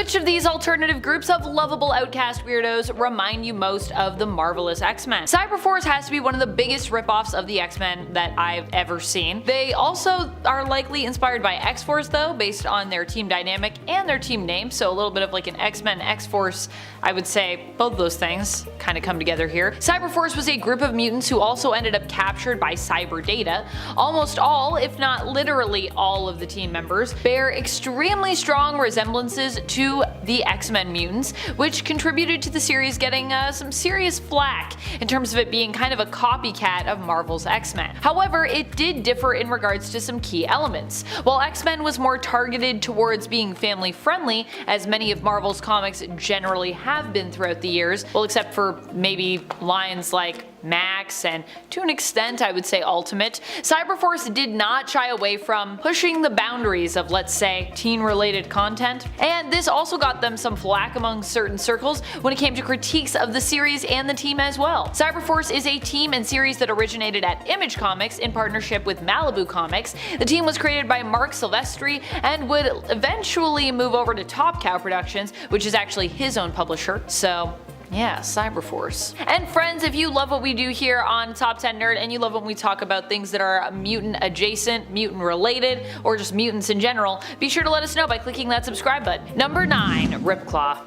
Which of these alternative groups of lovable outcast weirdos remind you most of the marvelous X-Men? Cyberforce has to be one of the biggest ripoffs of the X-Men that I've ever seen. They also are likely inspired by X-Force though, based on their team dynamic and their team name, so a little bit of like an X-Men X-Force. I would say both of those things kind of come together here. Cyberforce was a group of mutants who also ended up captured by cyber data. Almost all, if not literally all of the team members, bear extremely strong resemblances to the X-Men mutants, which contributed to the series getting some serious flack in terms of it being kind of a copycat of Marvel's X-Men. However, it did differ in regards to some key elements. While X-Men was more targeted towards being family friendly, as many of Marvel's comics generally have been throughout the years, well except for maybe lines like Max and to an extent I would say Ultimate, Cyberforce did not shy away from pushing the boundaries of, let's say, teen related content, and this also got them some flack among certain circles when it came to critiques of the series and the team as well. Cyberforce is a team and series that originated at Image Comics in partnership with Malibu Comics. The team was created by Mark Silvestri and would eventually move over to Top Cow Productions, which is actually his own publisher, so yeah, Cyberforce. And friends, if you love what we do here on Top 10 Nerd and you love when we talk about things that are mutant adjacent, mutant related, or just mutants in general, be sure to let us know by clicking that subscribe button. Number 9, Ripclaw.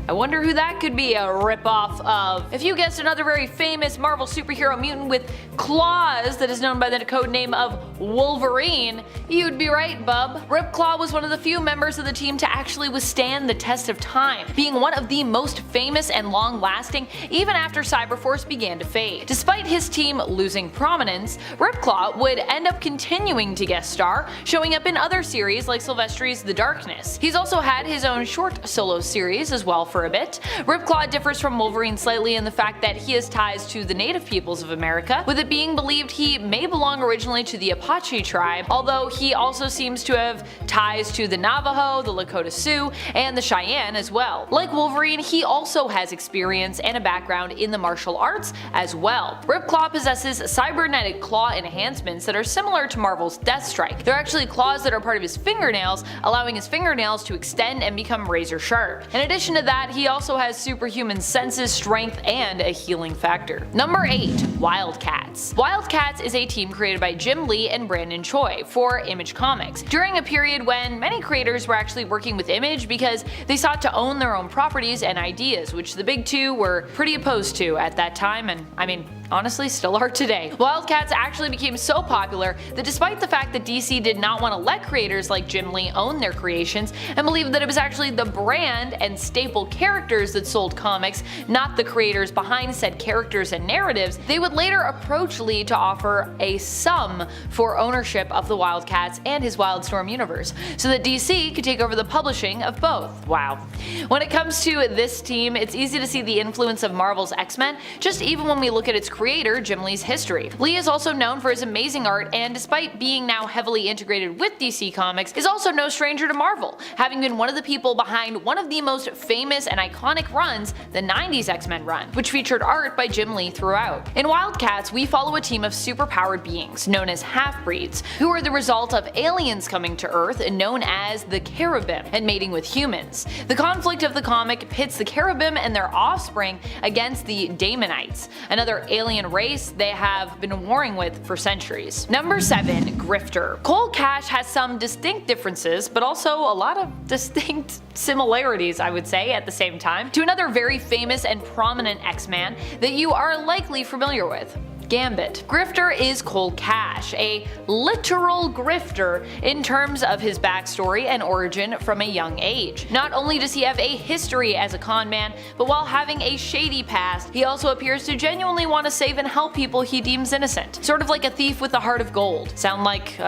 I wonder who that could be a ripoff of. If you guessed another very famous Marvel superhero mutant with claws that is known by the code name of Wolverine, you'd be right, bub. Ripclaw was one of the few members of the team to actually withstand the test of time, being one of the most famous and long-lasting even after Cyberforce began to fade. Despite his team losing prominence, Ripclaw would end up continuing to guest star, showing up in other series like Silvestri's The Darkness. He's also had his own short solo series as well for a bit. Ripclaw differs from Wolverine slightly in the fact that he has ties to the native peoples of America, with it being believed he may belong originally to the Apache tribe, although he also seems to have ties to the Navajo, the Lakota Sioux, and the Cheyenne as well. Like Wolverine, he also has experience and a background in the martial arts as well. Ripclaw possesses cybernetic claw enhancements that are similar to Marvel's Deathstrike. They're actually claws that are part of his fingernails, allowing his fingernails to extend and become razor sharp. In addition to that, he also has superhuman senses, strength, and a healing factor. Number 8. Wildcats. Wildcats is a team created by Jim Lee and Brandon Choi for Image Comics, during a period when many creators were actually working with Image because they sought to own their own properties and ideas, which the big two were pretty opposed to at that time, and I mean, honestly still are today. Wildcats actually became so popular that despite the fact that DC did not want to let creators like Jim Lee own their creations and believed that it was actually the brand and staple characters that sold comics, not the creators behind said characters and narratives, they would later approach Lee to offer a sum for ownership of the Wildcats and his Wildstorm universe, so that DC could take over the publishing of both. Wow. When it comes to this team, it's easy to see the influence of Marvel's X-Men, just even when we look at its creator, Jim Lee's history. Lee is also known for his amazing art, and despite being now heavily integrated with DC Comics, is also no stranger to Marvel, having been one of the people behind one of the most famous and iconic runs, the 90s X-Men run, which featured art by Jim Lee throughout. In Wildcats, we follow a team of superpowered beings, known as half-breeds, who are the result of aliens coming to Earth known as the Cherubim and mating with humans. The conflict of the comic pits the Cherubim and their offspring against the Daemonites, another alien race they have been warring with for centuries. Number 7. Grifter. Cole Cash has some distinct differences, but also a lot of distinct similarities, I would say, at the same time, to another very famous and prominent X-Man that you are likely familiar with. Gambit. Grifter is Cole Cash, a literal grifter in terms of his backstory and origin from a young age. Not only does he have a history as a con man, but while having a shady past, he also appears to genuinely want to save and help people he deems innocent. Sort of like a thief with a heart of gold. Sound like,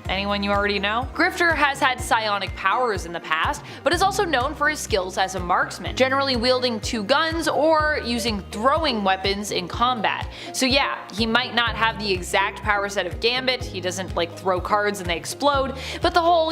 anyone you already know? Grifter has had psionic powers in the past, but is also known for his skills as a marksman, generally wielding 2 guns or using throwing weapons in combat. So yeah, he might not have the exact power set of Gambit, he doesn't like throw cards and they explode, but the whole,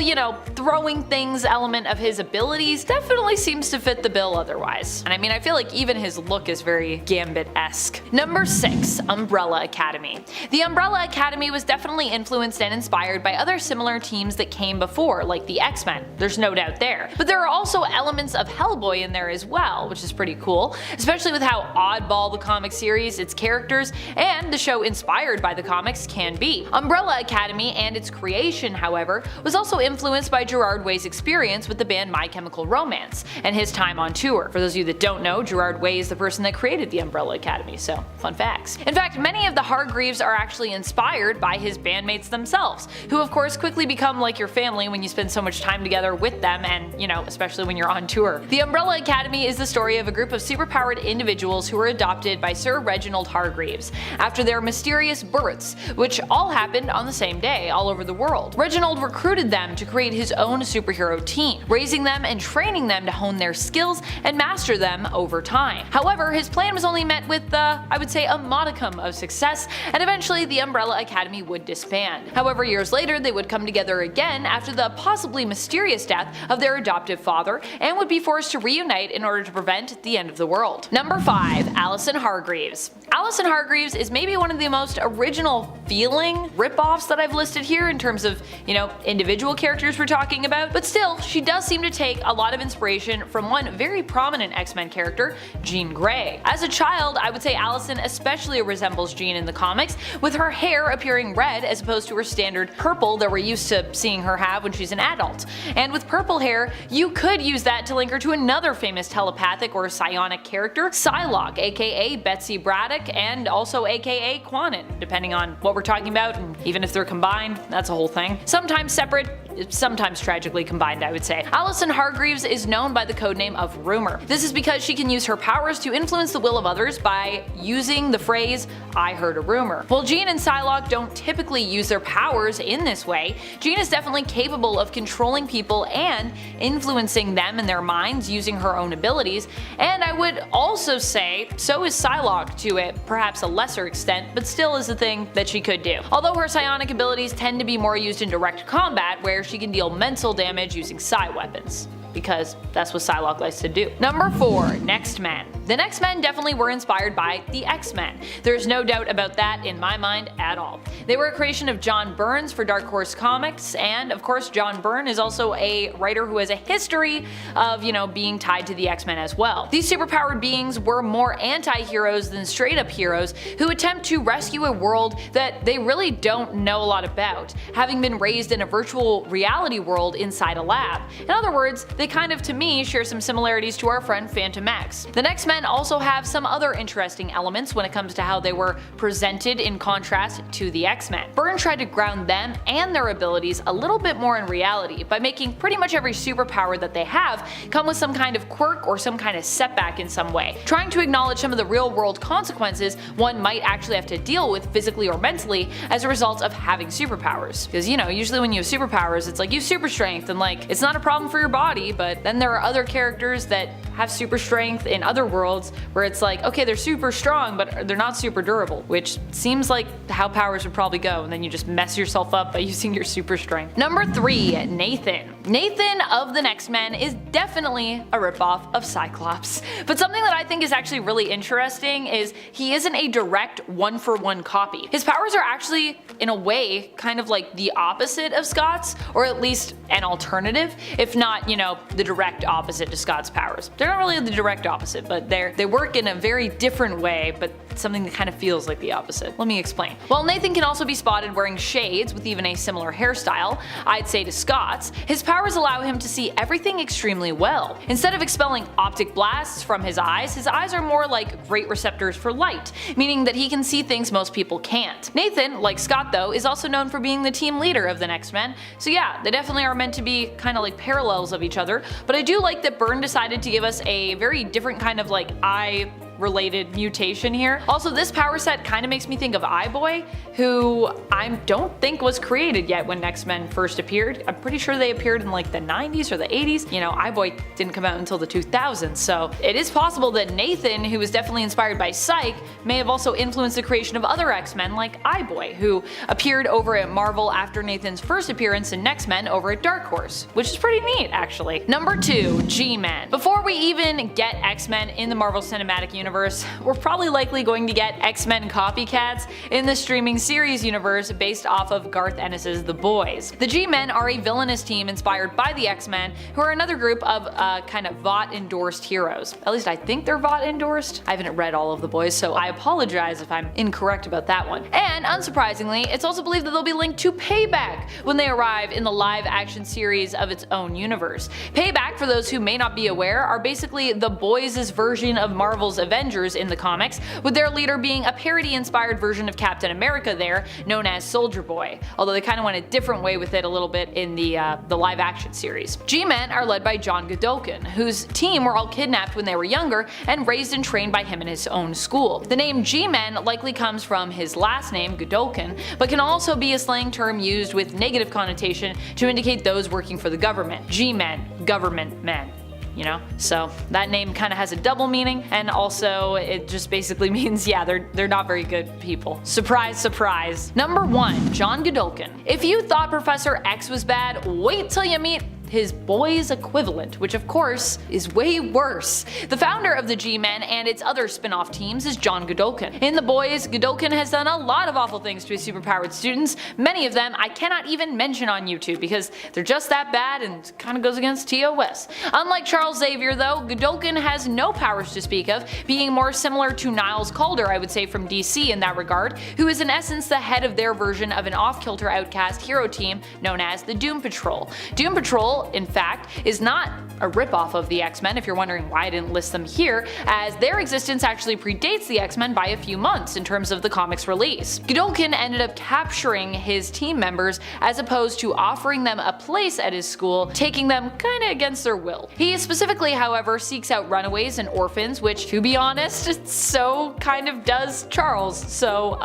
throwing things element of his abilities definitely seems to fit the bill otherwise. And I mean, I feel like even his look is very Gambit-esque. Number 6. Umbrella Academy. The Umbrella Academy was definitely influenced and inspired by other other similar teams that came before, like the X-Men. There's no doubt there. But there are also elements of Hellboy in there as well, which is pretty cool, especially with how oddball the comic series, its characters, and the show inspired by the comics can be. Umbrella Academy and its creation, however, was also influenced by Gerard Way's experience with the band My Chemical Romance and his time on tour. For those of you that don't know, Gerard Way is the person that created the Umbrella Academy, so fun facts. In fact, many of the Hargreaves are actually inspired by his bandmates themselves, who of course quickly become like your family when you spend so much time together with them and, you know, especially when you're on tour. The Umbrella Academy is the story of a group of superpowered individuals who were adopted by Sir Reginald Hargreaves after their mysterious births, which all happened on the same day all over the world. Reginald recruited them to create his own superhero team, raising them and training them to hone their skills and master them over time. However, his plan was only met with, I would say, a modicum of success, and eventually the Umbrella Academy would disband. However, years later they would come together again after the possibly mysterious death of their adoptive father and would be forced to reunite in order to prevent the end of the world. Number 5. Allison Hargreaves. Allison Hargreaves is maybe one of the most original feeling ripoffs that I've listed here in terms of, you know, individual characters we're talking about, but still, she does seem to take a lot of inspiration from one very prominent X-Men character, Jean Grey. As a child, I would say Allison especially resembles Jean in the comics, with her hair appearing red as opposed to her standard purple that we're used to seeing her have when she's an adult. And with purple hair, you could use that to link her to another famous telepathic or psionic character, Psylocke, aka Betsy Braddock, and also aka Quanon, depending on what we're talking about, and even if they're combined, that's a whole thing. Sometimes separate, sometimes tragically combined, I would say. Allison Hargreaves is known by the codename of Rumor. This is because she can use her powers to influence the will of others by using the phrase, "I heard a rumor." While Jean and Psylocke don't typically use their powers in this way, Jean is definitely capable of controlling people and influencing them and their minds using her own abilities, and I would also say so is Psylocke to a perhaps a lesser extent, but still is a thing that she could do. Although her psionic abilities tend to be more used in direct combat, where she can deal mental damage using psi weapons, because that's what Psylocke likes to do. Number 4. Next Men. The Next Men definitely were inspired by the X-Men. There's no doubt about that in my mind at all. They were a creation of John Byrne for Dark Horse Comics, and of course John Byrne is also a writer who has a history of, you know, being tied to the X-Men as well. These superpowered beings were more anti-heroes than straight-up heroes who attempt to rescue a world that they really don't know a lot about, having been raised in a virtual reality world inside a lab. In other words, they kind of, to me, share some similarities to our friend Phantom X. The Next Men also have some other interesting elements when it comes to how they were presented in contrast to the X-Men. Byrne tried to ground them and their abilities a little bit more in reality by making pretty much every superpower that they have come with some kind of quirk or some kind of setback in some way, trying to acknowledge some of the real world consequences one might actually have to deal with physically or mentally as a result of having superpowers. Because, you know, usually when you have superpowers, it's like you have super strength and like it's not a problem for your body, but then there are other characters that have super strength in other worlds where it's like, okay, they're super strong, but they're not super durable, which seems like how powers would probably go, and then you just mess yourself up by using your super strength. Number 3. Nathan. Nathan of the Next Men is definitely a ripoff of Cyclops, but something that I think is actually really interesting is he isn't a direct one-for-one copy. His powers are actually, in a way, kind of like the opposite of Scott's, or at least an alternative, if not, you know, the direct opposite to Scott's powers. They're not really the direct opposite, but they work in a very different way, but something that kind of feels like the opposite. Let me explain. While Nathan can also be spotted wearing shades with even a similar hairstyle, I'd say to Scott's, his powers allow him to see everything extremely well. Instead of expelling optic blasts from his eyes are more like great receptors for light, meaning that he can see things most people can't. Nathan, like Scott though, is also known for being the team leader of the Next Men, so yeah, they definitely are meant to be kind of like parallels of each other, but I do like that Byrne decided to give us a very different kind of like eye related mutation here. Also, this power set kind of makes me think of Eye-Boy, who I don't think was created yet when X-Men first appeared. I'm pretty sure they appeared in like the 90s or the 80s. You know, Eye-Boy didn't come out until the 2000s, so it is possible that Nathan, who was definitely inspired by Psyche, may have also influenced the creation of other X-Men like Eye-Boy, who appeared over at Marvel after Nathan's first appearance in X-Men over at Dark Horse, which is pretty neat actually. Number 2, G-Men. Before we even get X-Men in the Marvel Cinematic Universe, universe, we're probably likely going to get X-Men copycats in the streaming series universe based off of Garth Ennis's The Boys. The G-Men are a villainous team inspired by the X-Men, who are another group of kind of Vought-endorsed heroes. At least I think they're Vought-endorsed. I haven't read all of The Boys, so I apologize if I'm incorrect about that one. And unsurprisingly, it's also believed that they'll be linked to Payback when they arrive in the live-action series of its own universe. Payback, for those who may not be aware, are basically The Boys' version of Marvel's Avengers in the comics, with their leader being a parody-inspired version of Captain America there, known as Soldier Boy, although they kind of went a different way with it a little bit in the live-action series. G-Men are led by John Godolkin, whose team were all kidnapped when they were younger and raised and trained by him in his own school. The name G-Men likely comes from his last name, Godolkin, but can also be a slang term used with negative connotation to indicate those working for the government. G-Men, government men. You know? So that name kind of has a double meaning, and also it just basically means, yeah, they're not very good people. Surprise, surprise. Number 1. John Godolkin. If you thought Professor X was bad, wait till you meet his boys equivalent, which of course is way worse. The founder of the G-Men and its other spin-off teams is John Godolkin. In The Boys, Godolkin has done a lot of awful things to his superpowered students. Many of them I cannot even mention on YouTube because they're just that bad and kind of goes against TOS. Unlike Charles Xavier though, Godolkin has no powers to speak of, being more similar to Niles Calder, I would say, from DC in that regard, who is in essence the head of their version of an off-kilter outcast hero team known as the Doom Patrol. Doom Patrol, in fact, is not a ripoff of the X-Men, if you're wondering why I didn't list them here, as their existence actually predates the X-Men by a few months in terms of the comic's release. Godolkin ended up capturing his team members as opposed to offering them a place at his school, taking them kinda against their will. He specifically, however, seeks out runaways and orphans, which, to be honest, so kind of does Charles. So,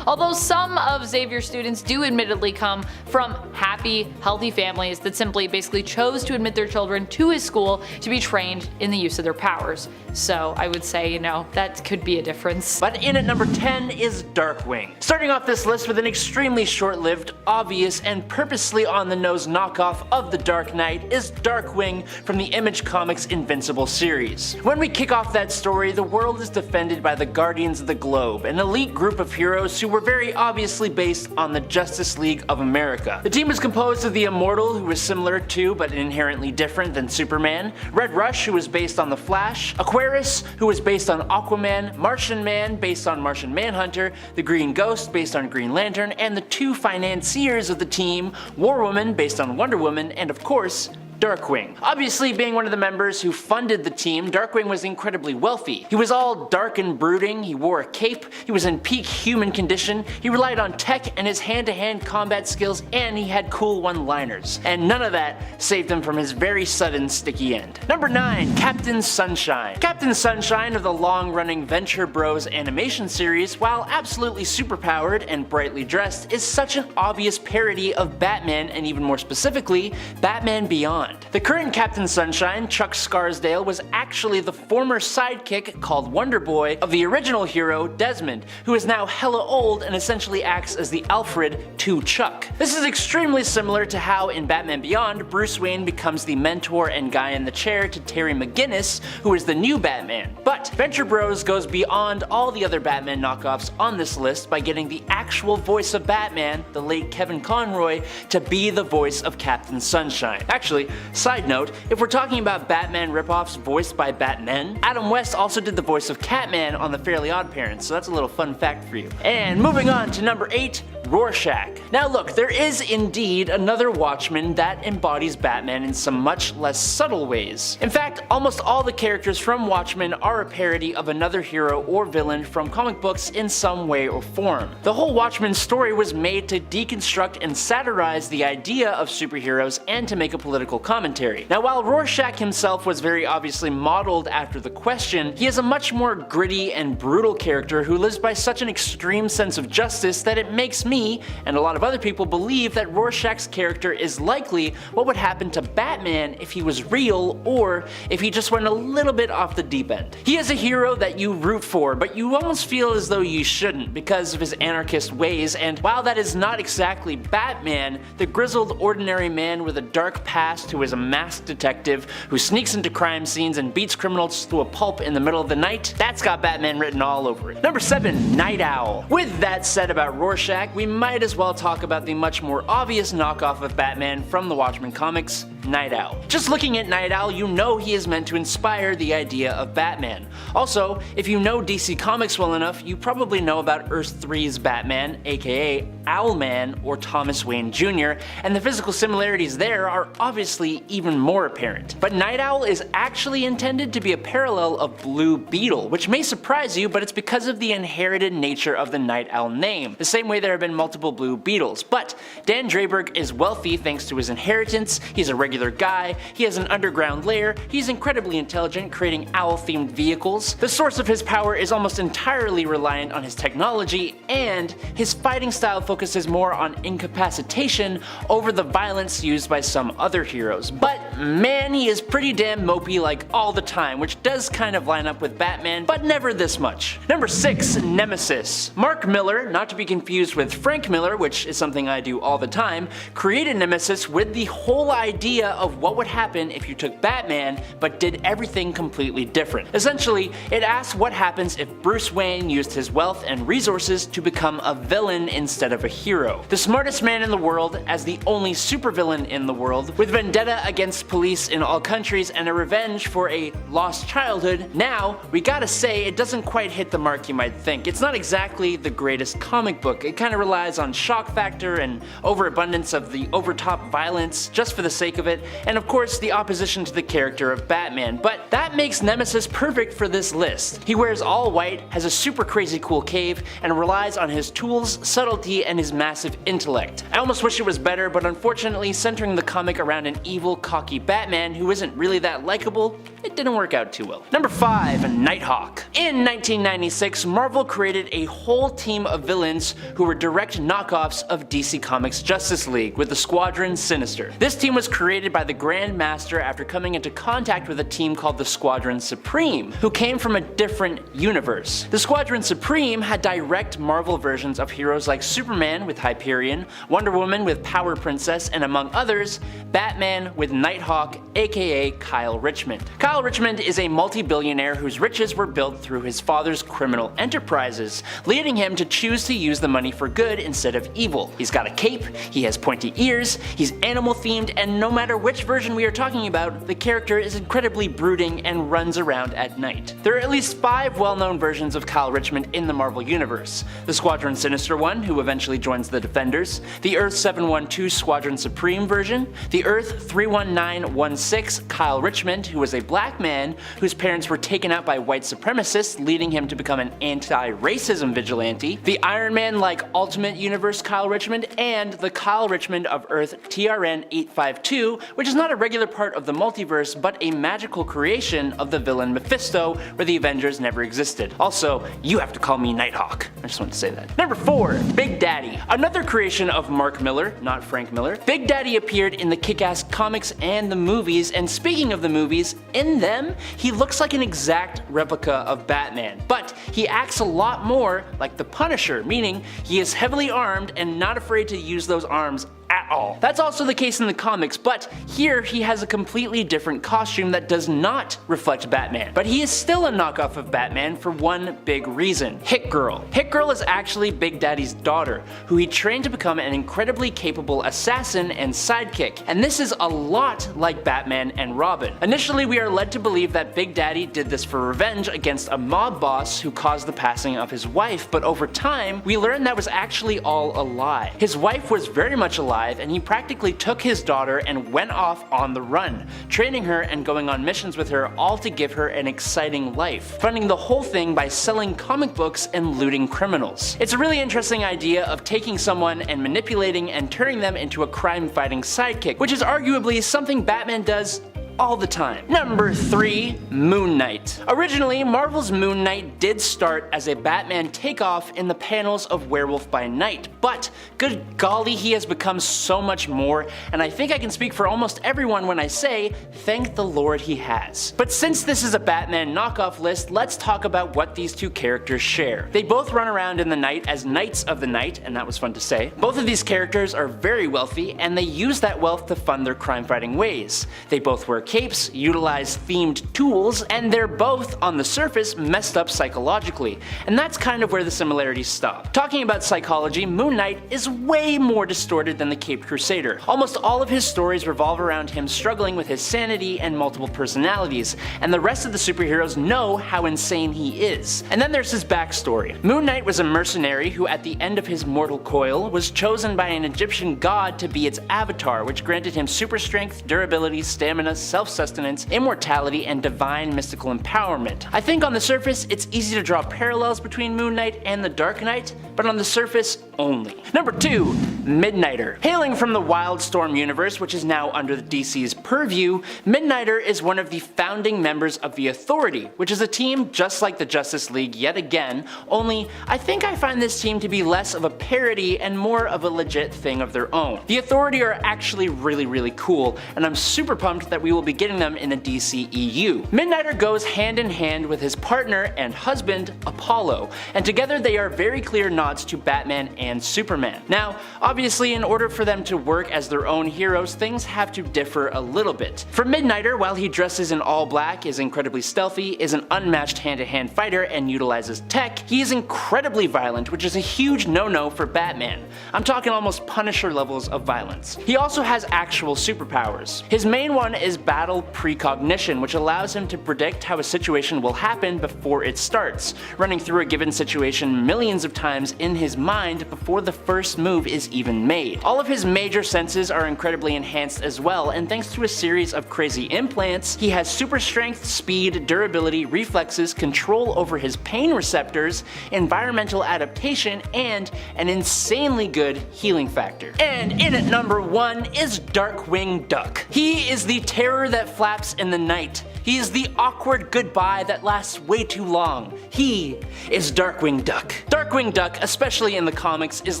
although some of Xavier's students do admittedly come from happy, healthy families that simply basically chose to admit their children to his school to be trained in the use of their powers. So I would say, you know, that could be a difference. But in at number 10 is Darkwing. Starting off this list with an extremely short-lived, obvious, and purposely on-the-nose knockoff of the Dark Knight is Darkwing from the Image Comics Invincible series. When we kick off that story, the world is defended by the Guardians of the Globe, an elite group of heroes who were very obviously based on the Justice League of America. The team was composed of the Immortal, who was similar to but inherently different than Superman, Red Rush, who was based on the Flash, Aquarius, who was based on Aquaman, Martian Man based on Martian Manhunter, the Green Ghost based on Green Lantern, and the two financiers of the team, War Woman based on Wonder Woman, and of course, Darkwing. Obviously, being one of the members who funded the team, Darkwing was incredibly wealthy. He was all dark and brooding, he wore a cape, he was in peak human condition, he relied on tech and his hand-to-hand combat skills, and he had cool one-liners. And none of that saved him from his very sudden sticky end. Number 9. Captain Sunshine. Captain Sunshine of the long-running Venture Bros animation series, while absolutely superpowered and brightly dressed, is such an obvious parody of Batman, and even more specifically, Batman Beyond. The current Captain Sunshine, Chuck Scarsdale, was actually the former sidekick called Wonder Boy of the original hero Desmond, who is now hella old and essentially acts as the Alfred to Chuck. This is extremely similar to how in Batman Beyond, Bruce Wayne becomes the mentor and guy in the chair to Terry McGinnis, who is the new Batman. But Venture Bros goes beyond all the other Batman knockoffs on this list by getting the actual voice of Batman, the late Kevin Conroy, to be the voice of Captain Sunshine. Actually, side note, if we're talking about Batman ripoffs voiced by Batmen, Adam West also did the voice of Catman on the Fairly Odd Parents, so that's a little fun fact for you. And moving on to number 8, Rorschach. Now look, there is indeed another Watchman that embodies Batman in some much less subtle ways. In fact, almost all the characters from Watchmen are a parody of another hero or villain from comic books in some way or form. The whole Watchmen story was made to deconstruct and satirize the idea of superheroes and to make a political commentary. Now while Rorschach himself was very obviously modeled after the Question, he is a much more gritty and brutal character who lives by such an extreme sense of justice that it makes me, and a lot of other people, believe that Rorschach's character is likely what would happen to Batman if he was real, or if he just went a little bit off the deep end. He is a hero that you root for, but you almost feel as though you shouldn't because of his anarchist ways, and while that is not exactly Batman, the grizzled ordinary man with a dark past who who is a masked detective who sneaks into crime scenes and beats criminals to a pulp in the middle of the night, that's got Batman written all over it. Number 7. Night Owl. With that said about Rorschach, we might as well talk about the much more obvious knockoff of Batman from the Watchmen comics, Night Owl. Just looking at Night Owl, you know he is meant to inspire the idea of Batman. Also, if you know DC Comics well enough, you probably know about Earth 3's Batman, aka Owlman or Thomas Wayne Jr., and the physical similarities there are obviously even more apparent. But Night Owl is actually intended to be a parallel of Blue Beetle, which may surprise you, but it's because of the inherited nature of the Night Owl name, the same way there have been multiple Blue Beetles. But Dan Drayberg is wealthy thanks to his inheritance, he's a regular guy, he has an underground lair, he's incredibly intelligent, creating owl-themed vehicles. The source of his power is almost entirely reliant on his technology, and his fighting style focuses more on incapacitation over the violence used by some other heroes. But man, he is pretty damn mopey like all the time, which does kind of line up with Batman, but never this much. Number 6. Nemesis. Mark Miller, not to be confused with Frank Miller, which is something I do all the time, created Nemesis with the whole idea of what would happen if you took Batman but did everything completely different. Essentially, it asks what happens if Bruce Wayne used his wealth and resources to become a villain instead of a hero. The smartest man in the world, as the only supervillain in the world, with vendetta against police in all countries and a revenge for a lost childhood. Now, we gotta say, it doesn't quite hit the mark you might think. It's not exactly the greatest comic book. It kinda relies on shock factor and overabundance of the overtop violence just for the sake of it, and of course the opposition to the character of Batman. But that makes Nemesis perfect for this list. He wears all white, has a super crazy cool cave, and relies on his tools, subtlety, and his massive intellect. I almost wish it was better, but unfortunately centering the comic around an evil, cocky Batman who isn't really that likable, it didn't work out too well. Number 5. Nighthawk. In 1996, Marvel created a whole team of villains who were direct knockoffs of DC Comics' Justice League with the Squadron Sinister. This team was created by the Grand Master after coming into contact with a team called the Squadron Supreme, who came from a different universe. The Squadron Supreme had direct Marvel versions of heroes like Superman with Hyperion, Wonder Woman with Power Princess, and among others, Batman with Nighthawk, aka Kyle Richmond. Kyle Richmond is a multi-billionaire whose riches were built through his father's criminal enterprises, leading him to choose to use the money for good instead of evil. He's got a cape, he has pointy ears, he's animal themed, and no matter which version we are talking about, the character is incredibly brooding and runs around at night. There are at least 5 well-known versions of Kyle Richmond in the Marvel Universe. The Squadron Sinister one, who eventually joins the Defenders, the Earth 712 Squadron Supreme version, the Earth 31916 Kyle Richmond, who was a black man whose parents were taken out by white supremacists, leading him to become an anti-racism vigilante, the Iron Man-like Ultimate Universe Kyle Richmond, and the Kyle Richmond of Earth TRN 852, which is not a regular part of the multiverse, but a magical creation of the villain Mephisto, where the Avengers never existed. Also, you have to call me Nighthawk. I just wanted to say that. Number 4. Big Daddy. Another creation of Mark Miller, not Frank Miller. Big Daddy appeared in the Kick-Ass comics and the movies, and speaking of the movies, in them, he looks like an exact replica of Batman, but he acts a lot more like the Punisher, meaning he is heavily armed and not afraid to use those arms at all. That's also the case in the comics, but here he has a completely different costume that does not reflect Batman. But he is still a knockoff of Batman for one big reason: Hit Girl. Hit Girl is actually Big Daddy's daughter, who he trained to become an incredibly capable assassin and sidekick, and this is a lot like Batman and Robin. Initially, we are led to believe that Big Daddy did this for revenge against a mob boss who caused the passing of his wife, but over time, we learn that was actually all a lie. His wife was very much alive, and he practically took his daughter and went off on the run, training her and going on missions with her, all to give her an exciting life, funding the whole thing by selling comic books and looting criminals. It's a really interesting idea of taking someone and manipulating and turning them into a crime-fighting sidekick, which is arguably something Batman does all the time. Number 3. Moon Knight. Originally, Marvel's Moon Knight did start as a Batman takeoff in the panels of Werewolf by Night, but good golly, he has become so much more, and I think I can speak for almost everyone when I say, thank the Lord he has. But since this is a Batman knockoff list, let's talk about what these two characters share. They both run around in the night as Knights of the Night, and that was fun to say. Both of these characters are very wealthy, and they use that wealth to fund their crime-fighting ways. They both wear capes, utilize themed tools, and they're both, on the surface, messed up psychologically. And that's kind of where the similarities stop. Talking about psychology, Moon Knight is way more distorted than the Caped Crusader. Almost all of his stories revolve around him struggling with his sanity and multiple personalities, and the rest of the superheroes know how insane he is. And then there's his backstory. Moon Knight was a mercenary who, at the end of his mortal coil, was chosen by an Egyptian god to be its avatar, which granted him super strength, durability, stamina, self-sustenance, immortality, and divine mystical empowerment. I think on the surface, it's easy to draw parallels between Moon Knight and the Dark Knight, but on the surface only. Number 2. Midnighter. Hailing from the Wildstorm universe, which is now under the DC's purview, Midnighter is one of the founding members of the Authority, which is a team just like the Justice League yet again, only I think I find this team to be less of a parody and more of a legit thing of their own. The Authority are actually really cool, and I'm super pumped that we will be getting them in the DCEU. Midnighter goes hand in hand with his partner and husband, Apollo, and together they are very clear nods to Batman and Superman. Now, obviously, in order for them to work as their own heroes, things have to differ a little bit. For Midnighter, while he dresses in all black, is incredibly stealthy, is an unmatched hand-to-hand fighter, and utilizes tech, he is incredibly violent, which is a huge no-no for Batman. I'm talking almost Punisher levels of violence. He also has actual superpowers. His main one is battle precognition, which allows him to predict how a situation will happen before it starts, running through a given situation millions of times in his mind before the first move is even made. All of his major senses are incredibly enhanced as well, and thanks to a series of crazy implants, he has super strength, speed, durability, reflexes, control over his pain receptors, environmental adaptation, and an insanely good healing factor. And in at number 1 is Darkwing Duck. He is the terror that flaps in the night. He is the awkward goodbye that lasts way too long. He is Darkwing Duck. Darkwing Duck, especially in the comics, is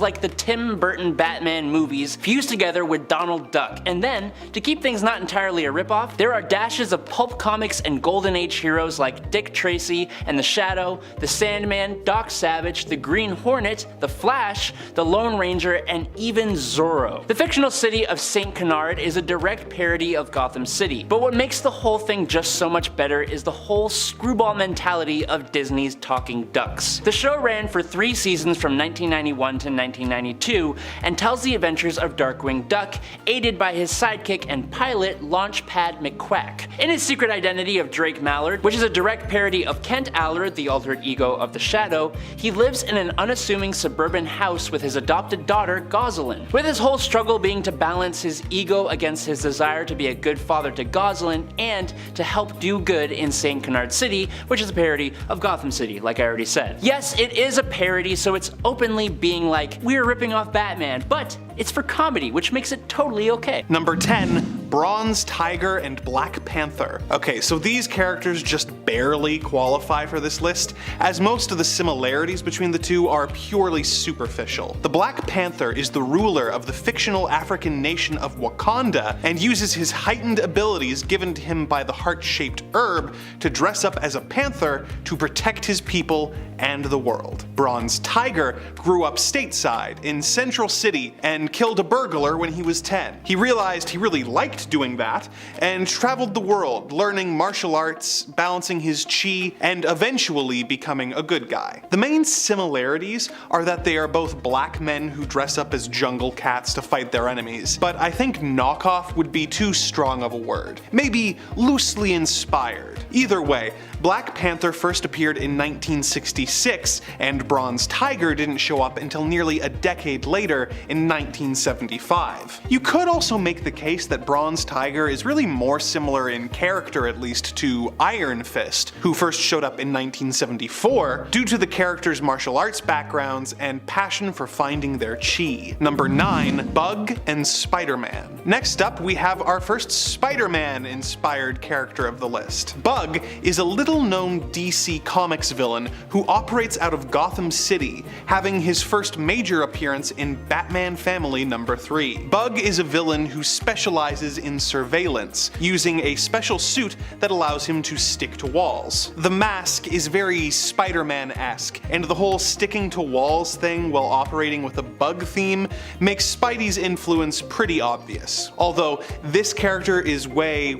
like the Tim Burton Batman movies fused together with Donald Duck. And then, to keep things not entirely a ripoff, there are dashes of pulp comics and Golden Age heroes like Dick Tracy and the Shadow, the Sandman, Doc Savage, the Green Hornet, the Flash, the Lone Ranger, and even Zorro. The fictional city of St. Canard is a direct parody of Gotham City, but what makes the whole thing just so much better is the whole screwball mentality of Disney's Talking Ducks. The show ran for 3 seasons from 1991 to 1992 and tells the adventures of Darkwing Duck, aided by his sidekick and pilot Launchpad McQuack. In his secret identity of Drake Mallard, which is a direct parody of Kent Allard, the alter ego of the Shadow, he lives in an unassuming suburban house with his adopted daughter, Gosselin. With his whole struggle being to balance his ego against his desire to be a good father to Gosselin and to help do good in St. Canard City, which is a parody of Gotham City, like I already said. Yes, it is a parody, so it's openly being like, we're ripping off Batman, but it's for comedy, which makes it totally okay. Number 10. Bronze Tiger and Black Panther. Okay, so these characters just barely qualify for this list, as most of the similarities between the two are purely superficial. The Black Panther is the ruler of the fictional African nation of Wakanda and uses his heightened abilities given to him by the heart-shaped herb to dress up as a panther to protect his people and the world. Bronze Tiger grew up stateside in Central City and killed a burglar when he was 10. He realized he really liked doing that and traveled the world, learning martial arts, balancing his chi, and eventually becoming a good guy. The main similarities are that they are both black men who dress up as jungle cats to fight their enemies, but I think knockoff would be too strong of a word. Maybe loosely inspired. Either way, Black Panther first appeared in 1966, and Bronze Tiger didn't show up until nearly a decade later in 1975. You could also make the case that Bronze Tiger is really more similar in character, at least, to Iron Fist, who first showed up in 1974 due to the character's martial arts backgrounds and passion for finding their chi. Number 9. Bug and Spider-Man. Next up, we have our first Spider-Man inspired character of the list. Bug is a little-known DC Comics villain who operates out of Gotham City, having his first major appearance in Batman Family number 3. Bug is a villain who specializes in surveillance, using a special suit that allows him to stick to walls. The mask is very Spider-Man-esque, and the whole sticking to walls thing while operating with a bug theme makes Spidey's influence pretty obvious. Although this character is way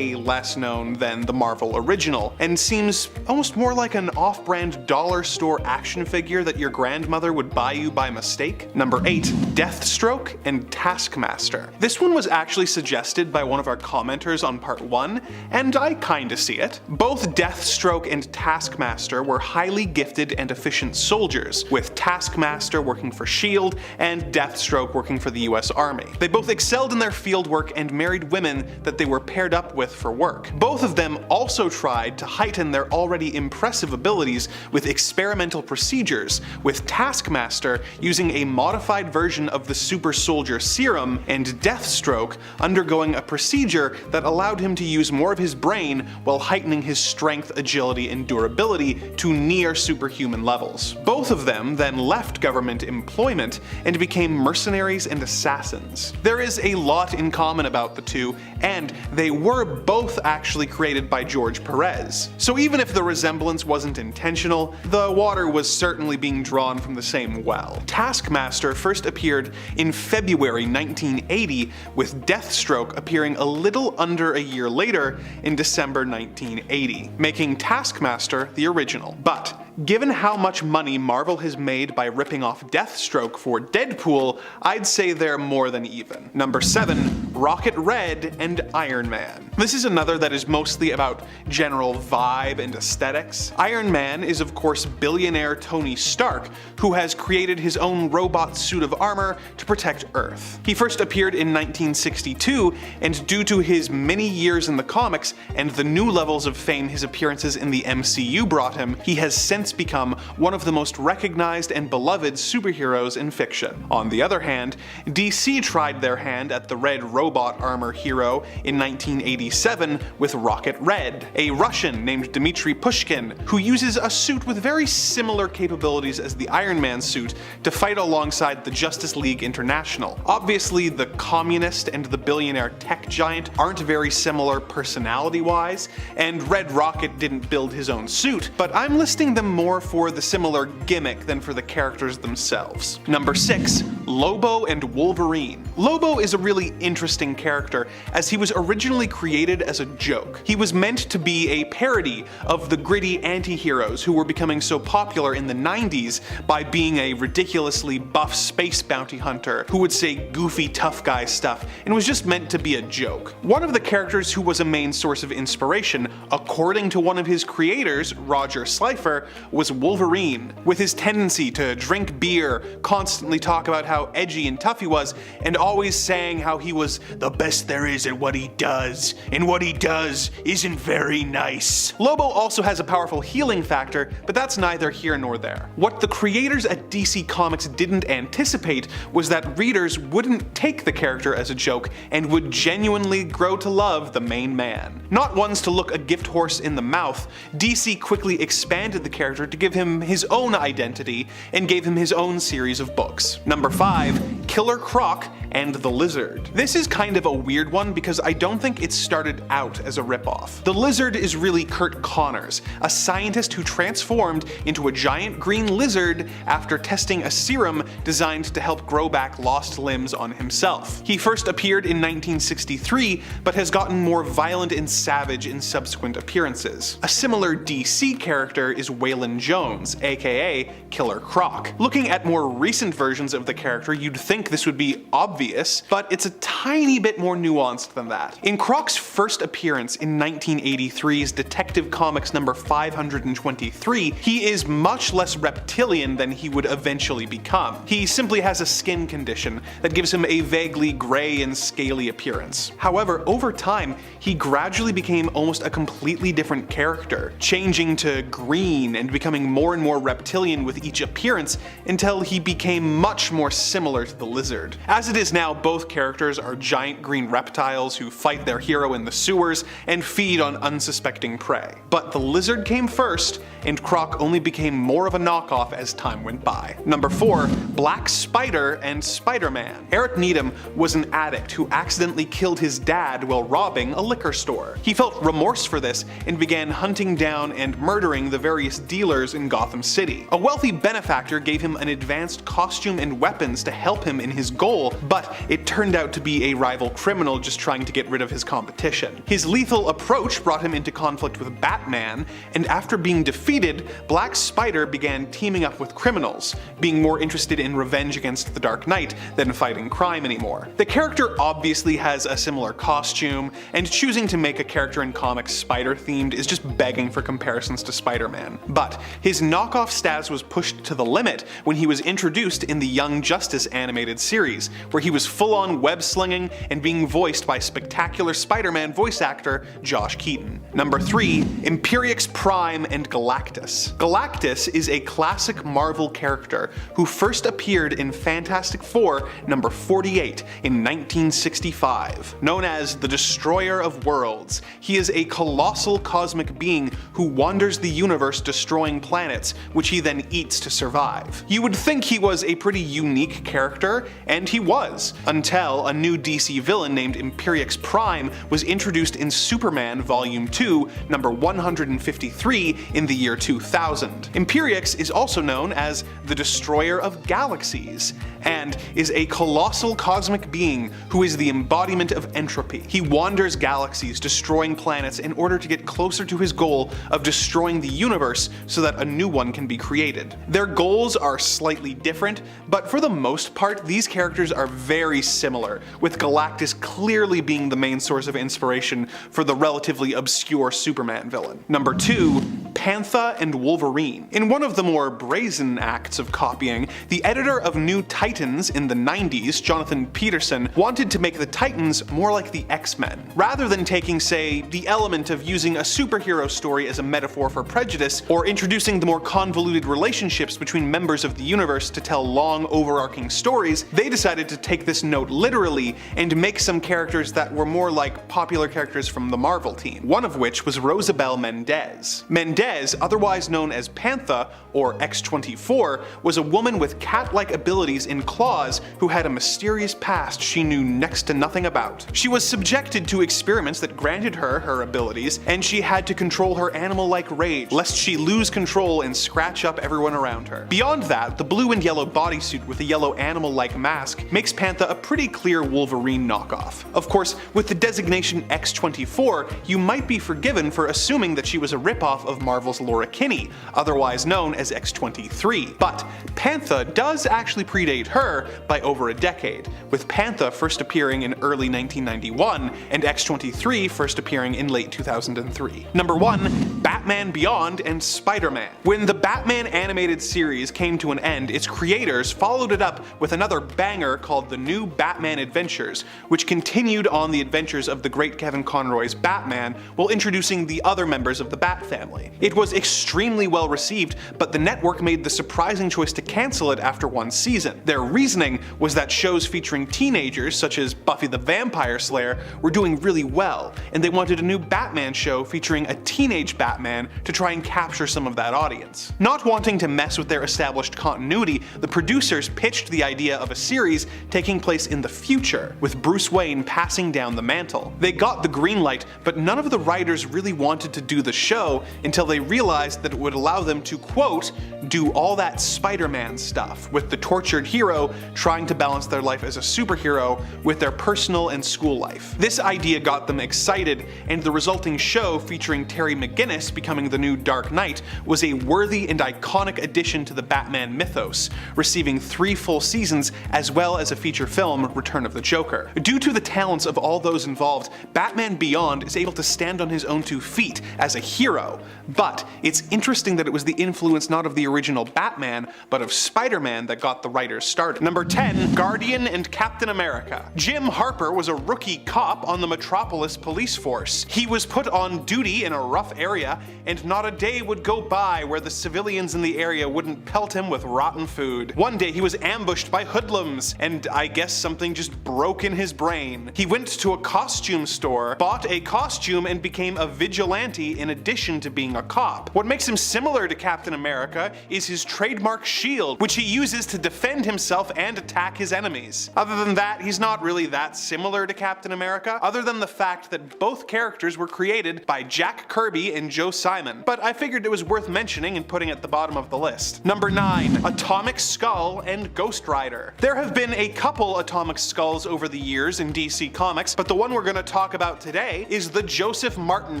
less known than the Marvel original, and seems almost more like an off-brand dollar store action figure that your grandmother would buy you by mistake. Number 8. Deathstroke and Taskmaster. This one was actually suggested by one of our commenters on part 1, and I kinda see it. Both Deathstroke and Taskmaster were highly gifted and efficient soldiers, with Taskmaster working for S.H.I.E.L.D. and Deathstroke working for the US Army. They both excelled in their field work and married women that they were paired up with for work. Both of them also tried to heighten their already impressive abilities with experimental procedures, with Taskmaster using a modified version of the super soldier serum, and Deathstroke undergoing a procedure that allowed him to use more of his brain while heightening his strength, agility, and durability to near superhuman levels. Both of them then left government employment and became mercenaries and assassins. There is a lot in common about the two, and they were both actually created by George Perez. So even if the resemblance wasn't intentional, the water was certainly being drawn from the same well. Taskmaster first appeared in February 1980, with Deathstroke appearing a little under a year later in December 1980, making Taskmaster the original. But given how much money Marvel has made by ripping off Deathstroke for Deadpool, I'd say they're more than even. Number 7. Rocket Red and Iron Man. This is another that is mostly about general vibe and aesthetics. Iron Man is of course billionaire Tony Stark, who has created his own robot suit of armor to protect Earth. He first appeared in 1962, and due to his many years in the comics and the new levels of fame his appearances in the MCU brought him, he has since become one of the most recognized and beloved superheroes in fiction. On the other hand, DC tried their hand at the red robot armor hero in 1987 with Rocket Red, a Russian named Dmitry Pushkin, who uses a suit with very similar capabilities as the Iron Man suit to fight alongside the Justice League International. Obviously, the communist and the billionaire tech giant aren't very similar personality-wise, and Red Rocket didn't build his own suit, but I'm listing them more for the similar gimmick than for the characters themselves. Number 6. Lobo and Wolverine. Lobo is a really interesting character, as he was originally created as a joke. He was meant to be a parody of the gritty anti-heroes who were becoming so popular in the 90s by being a ridiculously buff space bounty hunter who would say goofy tough guy stuff, and was just meant to be a joke. One of the characters who was a main source of inspiration, according to one of his creators, Roger Slifer, was Wolverine, with his tendency to drink beer, constantly talk about how edgy and tough he was, and always saying how he was the best there is at what he does, and what he does isn't very nice. Lobo also has a powerful healing factor, but that's neither here nor there. What the creators at DC Comics didn't anticipate was that readers wouldn't take the character as a joke and would genuinely grow to love the main man. Not ones to look a gift horse in the mouth, DC quickly expanded the character to give him his own identity and gave him his own series of books. Number 5. Killer Croc and the Lizard. This is kind of a weird one because I don't think it started out as a ripoff. The Lizard is really Kurt Connors, a scientist who transformed into a giant green lizard after testing a serum designed to help grow back lost limbs on himself. He first appeared in 1963, but has gotten more violent and savage in subsequent appearances. A similar DC character is Waylon Jones, aka Killer Croc. Looking at more recent versions of the character, character, you'd think this would be obvious, but it's a tiny bit more nuanced than that. In Croc's first appearance in 1983's Detective Comics number 523, he is much less reptilian than he would eventually become. He simply has a skin condition that gives him a vaguely grey and scaly appearance. However, over time, he gradually became almost a completely different character, changing to green and becoming more and more reptilian with each appearance until he became much more similar to the Lizard. As it is now, both characters are giant green reptiles who fight their hero in the sewers and feed on unsuspecting prey. But the Lizard came first, and Croc only became more of a knockoff as time went by. Number 4. Black Spider and Spider-Man. Eric Needham was an addict who accidentally killed his dad while robbing a liquor store. He felt remorse for this and began hunting down and murdering the various dealers in Gotham City. A wealthy benefactor gave him an advanced costume and weapons to help him in his goal, but it turned out to be a rival criminal just trying to get rid of his competition. His lethal approach brought him into conflict with Batman, and after being defeated, Black Spider began teaming up with criminals, being more interested in revenge against the Dark Knight than fighting crime anymore. The character obviously has a similar costume, and choosing to make a character in comics spider-themed is just begging for comparisons to Spider-Man. But his knockoff status was pushed to the limit when he was introduced in the Young Justice animated series, where he was full-on web-slinging and being voiced by spectacular Spider-Man voice actor Josh Keaton. Number 3. Imperiex Prime and Galactus. Galactus is a classic Marvel character who first appeared in Fantastic Four number 48 in 1965. Known as the Destroyer of Worlds, he is a colossal cosmic being who wanders the universe destroying planets, which he then eats to survive. You would think he was a pretty unique character, and he was, until a new DC villain named Imperiex Prime was introduced in Superman Volume 2, number 153 in the year 2000. Imperiex is also known as the Destroyer of Galaxies, and is a colossal cosmic being who is the embodiment of entropy. He wanders galaxies, destroying planets in order to get closer to his goal of destroying the universe so that a new one can be created. Their goals are slightly different, but for the most part, these characters are very similar, with Galactus clearly being the main source of inspiration for the relatively obscure Superman villain. Number 2. Pantha and Wolverine. In one of the more brazen acts of copying, the editor of New Titans in the 90s, Jonathan Peterson, wanted to make the Titans more like the X-Men. Rather than taking, say, the element of using a superhero story as a metaphor for prejudice, or introducing the more convoluted relationships between members of the universe to tell long, overarching stories, they decided to take this note literally and make some characters that were more like popular characters from the Marvel team, one of which was Rosabelle Mendez. Mendez, otherwise known as Pantha, or X-24, was a woman with cat-like abilities in claws who had a mysterious past she knew next to nothing about. She was subjected to experiments that granted her her abilities, and she had to control her animal-like rage, lest she lose control and scratch up everyone around her. Beyond that, the blue and yellow bodysuit with a yellow animal-like mask makes Pantha a pretty clear Wolverine knockoff. Of course, with the designation X-24, you might be forgiven for assuming that she was a ripoff of Marvel's Laura Kinney, otherwise known as X-23. But Pantha does actually predate her by over a decade, with Pantha first appearing in early 1991 and X-23 first appearing in late 2003. Number 1. Batman Beyond and Spider-Man. When the Batman animated series came to an end, its creators followed it up with another banger called The New Batman Adventures, which continued on the adventures of the great Kevin Conroy's Batman while introducing the other members of the Bat family. It was extremely well received, but the network made the surprising choice to cancel it after one season. Their reasoning was that shows featuring teenagers, such as Buffy the Vampire Slayer, were doing really well, and they wanted a new Batman show featuring a teenage Batman to try and capture some of that audience. Not wanting to mess with their established continuity, the producers pitched the idea of a series taking place in the future, with Bruce Wayne passing down the mantle. They got the green light, but none of the writers really wanted to do the show until until they realized that it would allow them to, quote, do all that Spider-Man stuff, with the tortured hero trying to balance their life as a superhero with their personal and school life. This idea got them excited, and the resulting show featuring Terry McGinnis becoming the new Dark Knight was a worthy and iconic addition to the Batman mythos, receiving 3 full seasons as well as a feature film, Return of the Joker. Due to the talents of all those involved, Batman Beyond is able to stand on his own 2 feet as a hero, but it's interesting that it was the influence not of the original Batman, but of Spider-Man that got the writers started. Number 10, Guardian and Captain America. Jim Harper was a rookie cop on the Metropolis police force. He was put on duty in a rough area, and not a day would go by where the civilians in the area wouldn't pelt him with rotten food. One day he was ambushed by hoodlums, and I guess something just broke in his brain. He went to a costume store, bought a costume, and became a vigilante in addition to being a cop. What makes him similar to Captain America is his trademark shield, which he uses to defend himself and attack his enemies. Other than that, he's not really that similar to Captain America, other than the fact that both characters were created by Jack Kirby and Joe Simon, but I figured it was worth mentioning and putting at the bottom of the list. Number 9, Atomic Skull and Ghost Rider. There have been a couple Atomic Skulls over the years in DC Comics, but the one we're going to talk about today is the Joseph Martin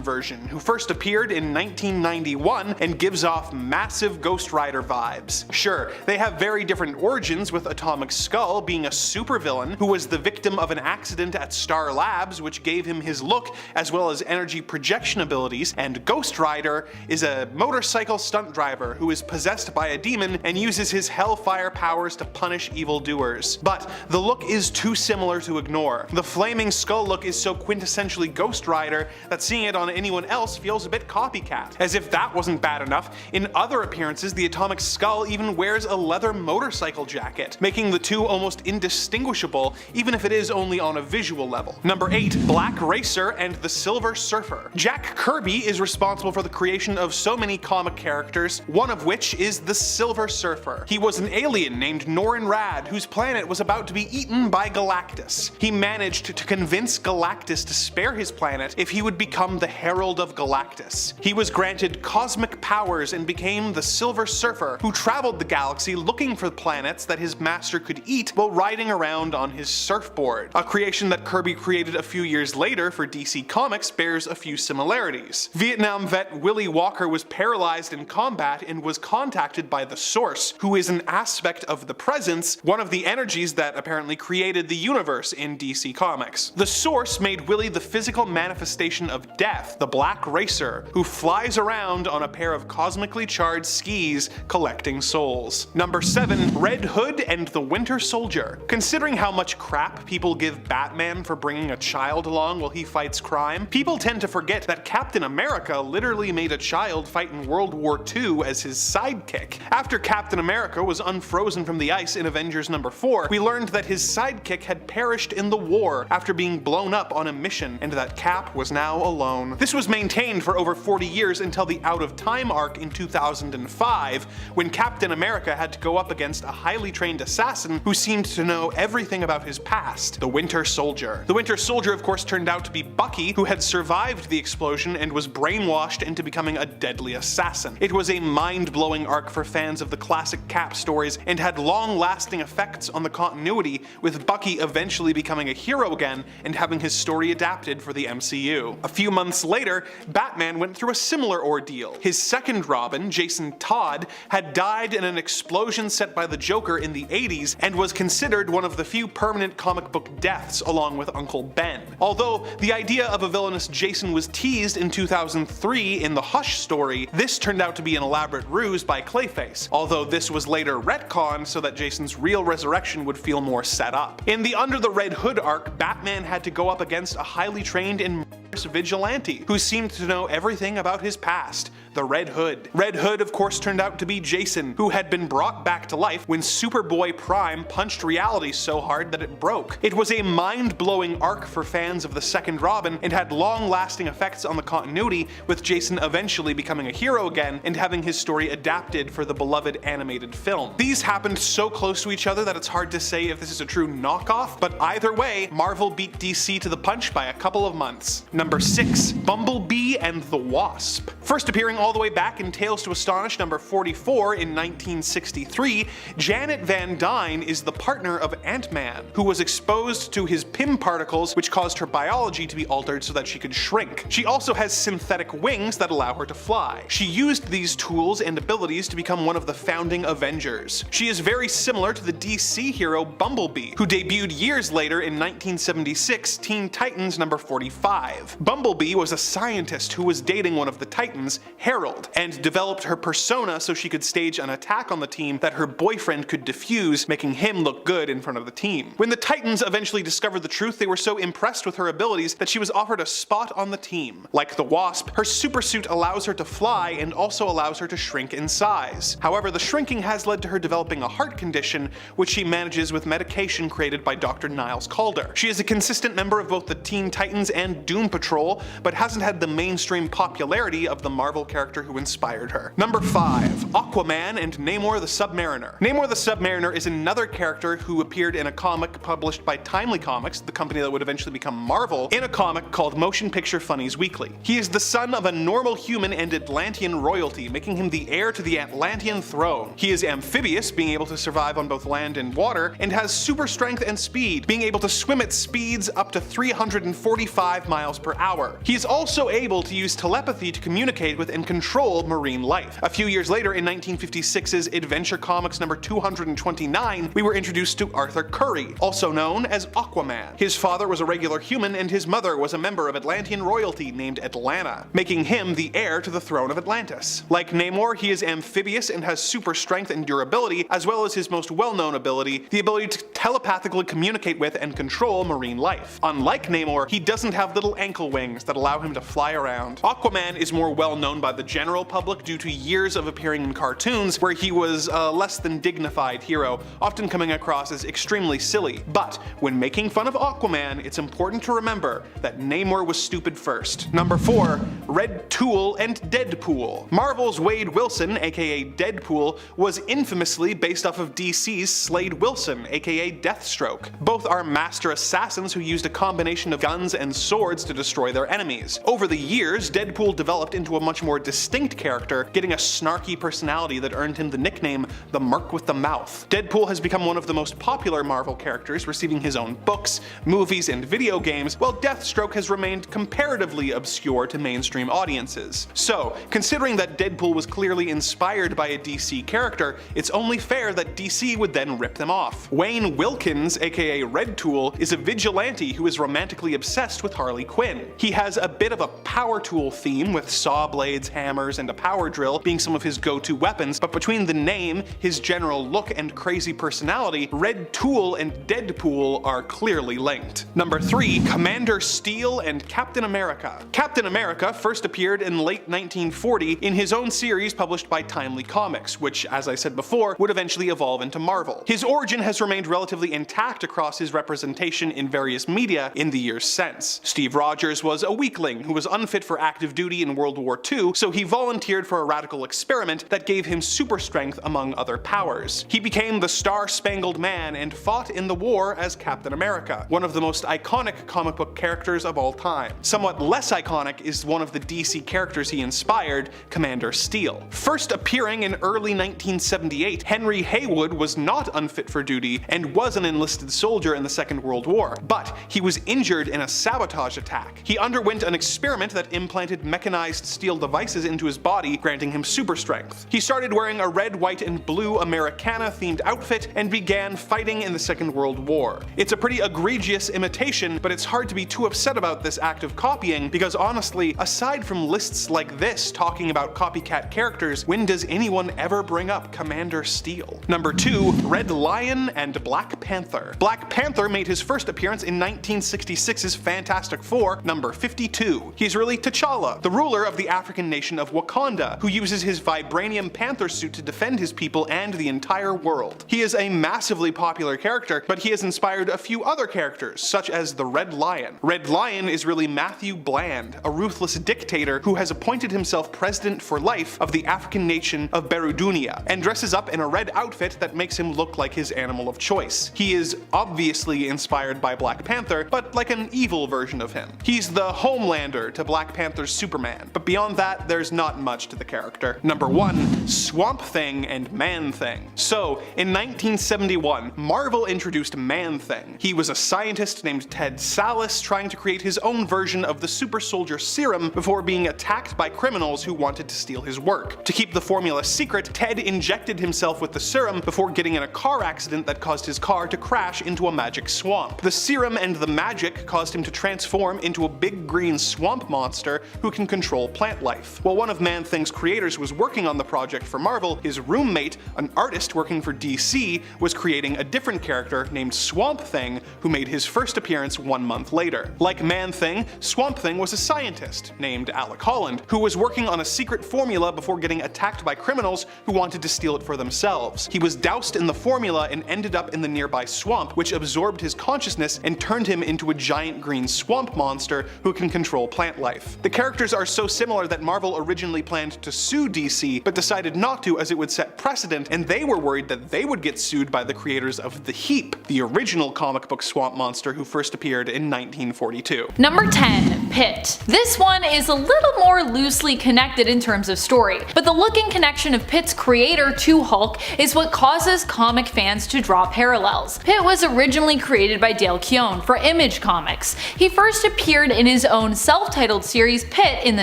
version, who first appeared in 1991 and gives off massive Ghost Rider vibes. Sure, they have very different origins, with Atomic Skull being a supervillain who was the victim of an accident at Star Labs which gave him his look as well as energy projection abilities, and Ghost Rider is a motorcycle stunt driver who is possessed by a demon and uses his hellfire powers to punish evildoers. But the look is too similar to ignore. The flaming skull look is so quintessentially Ghost Rider that seeing it on anyone else feels a bit copycat. As if that wasn't bad enough, in other appearances the Atomic Skull even wears a leather motorcycle jacket, making the two almost indistinguishable, even if it is only on a visual level. Number 8, Black Racer and the Silver Surfer. Jack Kirby is responsible for the creation of so many comic characters, one of which is the Silver Surfer. He was an alien named Norrin Rad, whose planet was about to be eaten by Galactus. He managed to convince Galactus to spare his planet if he would become the Herald of Galactus. He was granted cosmic powers and became the Silver Surfer, who traveled the galaxy looking for planets that his master could eat while riding around on his surfboard. A creation that Kirby created a few years later for DC Comics bears a few similarities. Vietnam vet Willie Walker was paralyzed in combat and was contacted by the Source, who is an aspect of the Presence, one of the energies that apparently created the universe in DC Comics. The Source made Willie the physical manifestation of Death, the Black Racer, who flies around on a pair of cosmically charged skis collecting souls. Number 7, Red Hood and the Winter Soldier. Considering how much crap people give Batman for bringing a child along while he fights crime, people tend to forget that Captain America literally made a child fight in World War II as his sidekick. After Captain America was unfrozen from the ice in Avengers number 4, we learned that his sidekick had perished in the war after being blown up on a mission, and that Cap was now alone. This was maintained for over 40 years until the Out of Time arc in 2005, when Captain America had to go up against a highly trained assassin who seemed to know everything about his past, the Winter Soldier. The Winter Soldier of course turned out to be Bucky, who had survived the explosion and was brainwashed into becoming a deadly assassin. It was a mind-blowing arc for fans of the classic Cap stories and had long-lasting effects on the continuity, with Bucky eventually becoming a hero again and having his story adapted for the MCU. A few months later, Batman went through a similar ordeal. His second Robin, Jason Todd, had died in an explosion set by the Joker in the 80s and was considered one of the few permanent comic book deaths along with Uncle Ben. Although the idea of a villainous Jason was teased in 2003 in the Hush story, this turned out to be an elaborate ruse by Clayface, although this was later retconned so that Jason's real resurrection would feel more set up. In the Under the Red Hood arc, Batman had to go up against a highly trained and murderous vigilante who seemed to know everything about his past, the Red Hood. Red Hood of course turned out to be Jason, who had been brought back to life when Superboy Prime punched reality so hard that it broke. It was a mind-blowing arc for fans of the second Robin and had long-lasting effects on the continuity, with Jason eventually becoming a hero again and having his story adapted for the beloved animated film. These happened so close to each other that it's hard to say if this is a true knockoff, but either way, Marvel beat DC to the punch by a couple of months. Number 6, Bumblebee and the Wasp. First appearing all the way back in Tales to Astonish number 44 in 1963, Janet Van Dyne is the partner of Ant-Man, who was exposed to his PIM particles which caused her biology to be altered so that she could shrink. She also has synthetic wings that allow her to fly. She used these tools and abilities to become one of the founding Avengers. She is very similar to the DC hero Bumblebee, who debuted years later in 1976 Teen Titans number 45. Bumblebee was a scientist who was dating one of the Titans, Harold, and developed her persona so she could stage an attack on the team that her boyfriend could defuse, making him look good in front of the team. When the Titans eventually discovered the truth, they were so impressed with her abilities that she was offered a spot on the team. Like the Wasp, her supersuit allows her to fly and also allows her to shrink in size. However, the shrinking has led to her developing a heart condition, which she manages with medication created by Dr. Niles Calder. She is a consistent member of both the Teen Titans and Doom Patrol, but hasn't had the mainstream popularity of the Marvel character who inspired her. Number 5. Aquaman and Namor the Submariner. Namor the Submariner is another character who appeared in a comic published by Timely Comics, the company that would eventually become Marvel, in a comic called Motion Picture Funnies Weekly. He is the son of a normal human and Atlantean royalty, making him the heir to the Atlantean throne. He is amphibious, being able to survive on both land and water, and has super strength and speed, being able to swim at speeds up to 345 miles per hour. He is also able to use telepathy to communicate with and control marine life. A few years later, in 1956's Adventure Comics number 229, we were introduced to Arthur Curry, also known as Aquaman. His father was a regular human and his mother was a member of Atlantean royalty named Atlanta, making him the heir to the throne of Atlantis. Like Namor, he is amphibious and has super strength and durability, as well as his most well-known ability, the ability to telepathically communicate with and control marine life. Unlike Namor, he doesn't have little ankle wings that allow him to fly around. Aquaman is more well known by the general public due to years of appearing in cartoons where he was a less than dignified hero, often coming across as extremely silly. But when making fun of Aquaman, it's important to remember that Namor was stupid first. Number 4. Red Tool and Deadpool. Marvel's Wade Wilson, aka Deadpool, was infamously based off of DC's Slade Wilson, aka Deathstroke. Both are master assassins who used a combination of guns and swords to destroy their enemies. Over the years, Deadpool developed into a much more distinct character, getting a snarky personality that earned him the nickname the Merc with the Mouth. Deadpool has become one of the most popular Marvel characters, receiving his own books, movies, and video games, while Deathstroke has remained comparatively obscure to mainstream audiences. So, considering that Deadpool was clearly inspired by a DC character, it's only fair that DC would then rip them off. Wayne Wilkins, aka Red Tool, is a vigilante who is romantically obsessed with Harley Quinn. He has a bit of a power tool theme, with saw blades, hammers, and a power drill being some of his go-to weapons, but between the name, his general look, and crazy personality, Red Tool and Deadpool are clearly linked. Number 3. Commander Steel and Captain America. Captain America first appeared in late 1940 in his own series published by Timely Comics, which, as I said before, would eventually evolve into Marvel. His origin has remained relatively intact across his representation in various media in the years since. Steve Rogers was a weakling who was unfit for active duty in World War II, so he volunteered for a radical experiment that gave him super strength among other powers. He became the Star-Spangled Man and fought in the war as Captain America, one of the most iconic comic book characters of all time. Somewhat less iconic is one of the DC characters he inspired, Commander Steel. First appearing in early 1978, Henry Haywood was not unfit for duty and was an enlisted soldier in the Second World War, but he was injured in a sabotage attack. He underwent an experiment that implanted mechanized steel devices into his body, granting him super strength. He started wearing a red, white, and blue Americana themed outfit and began fighting in the Second World War. It's a pretty egregious imitation, but it's hard to be too upset about this act of copying because honestly, aside from lists like this talking about copycat characters, when does anyone ever bring up Commander Steel? Number 2. Red Lion and Black Panther. Black Panther made his first appearance in 1966's Fantastic Four, number 52. He's really T'Challa, the ruler of the African nation of Wakanda, who uses his vibranium panther suit to defend his people and the entire world. He is a massively popular character, but he has inspired a few other characters, such as the Red Lion. Red Lion is really Matthew Bland, a ruthless dictator who has appointed himself president for life of the African nation of Berudunia, and dresses up in a red outfit that makes him look like his animal of choice. voice. He is obviously inspired by Black Panther, but like an evil version of him. He's the Homelander to Black Panther's Superman, but beyond that, there's not much to the character. Number 1. Swamp Thing and Man-Thing. So, in 1971, Marvel introduced Man-Thing. He was a scientist named Ted Sallis trying to create his own version of the super soldier serum before being attacked by criminals who wanted to steal his work. To keep the formula secret, Ted injected himself with the serum before getting in a car accident that caused his car to crash into a magic swamp. The serum and the magic caused him to transform into a big green swamp monster who can control plant life. While one of Man-Thing's creators was working on the project for Marvel, his roommate, an artist working for DC, was creating a different character named Swamp Thing, who made his first appearance 1 month later. Like Man-Thing, Swamp Thing was a scientist named Alec Holland, who was working on a secret formula before getting attacked by criminals who wanted to steal it for themselves. He was doused in the formula and ended up in the nearby swamp, which absorbed his consciousness and turned him into a giant green swamp monster who can control plant life. The characters are so similar that Marvel originally planned to sue DC, but decided not to as it would set precedent, and they were worried that they would get sued by the creators of The Heap, the original comic book swamp monster who first appeared in 1942. Number 10. Pitt. This one is a little more loosely connected in terms of story, but the look and connection of Pitt's creator to Hulk is what causes comic fans to draw parallels. Pitt was originally created by Dale Keown for Image Comics. He first appeared in his own self-titled series Pitt in the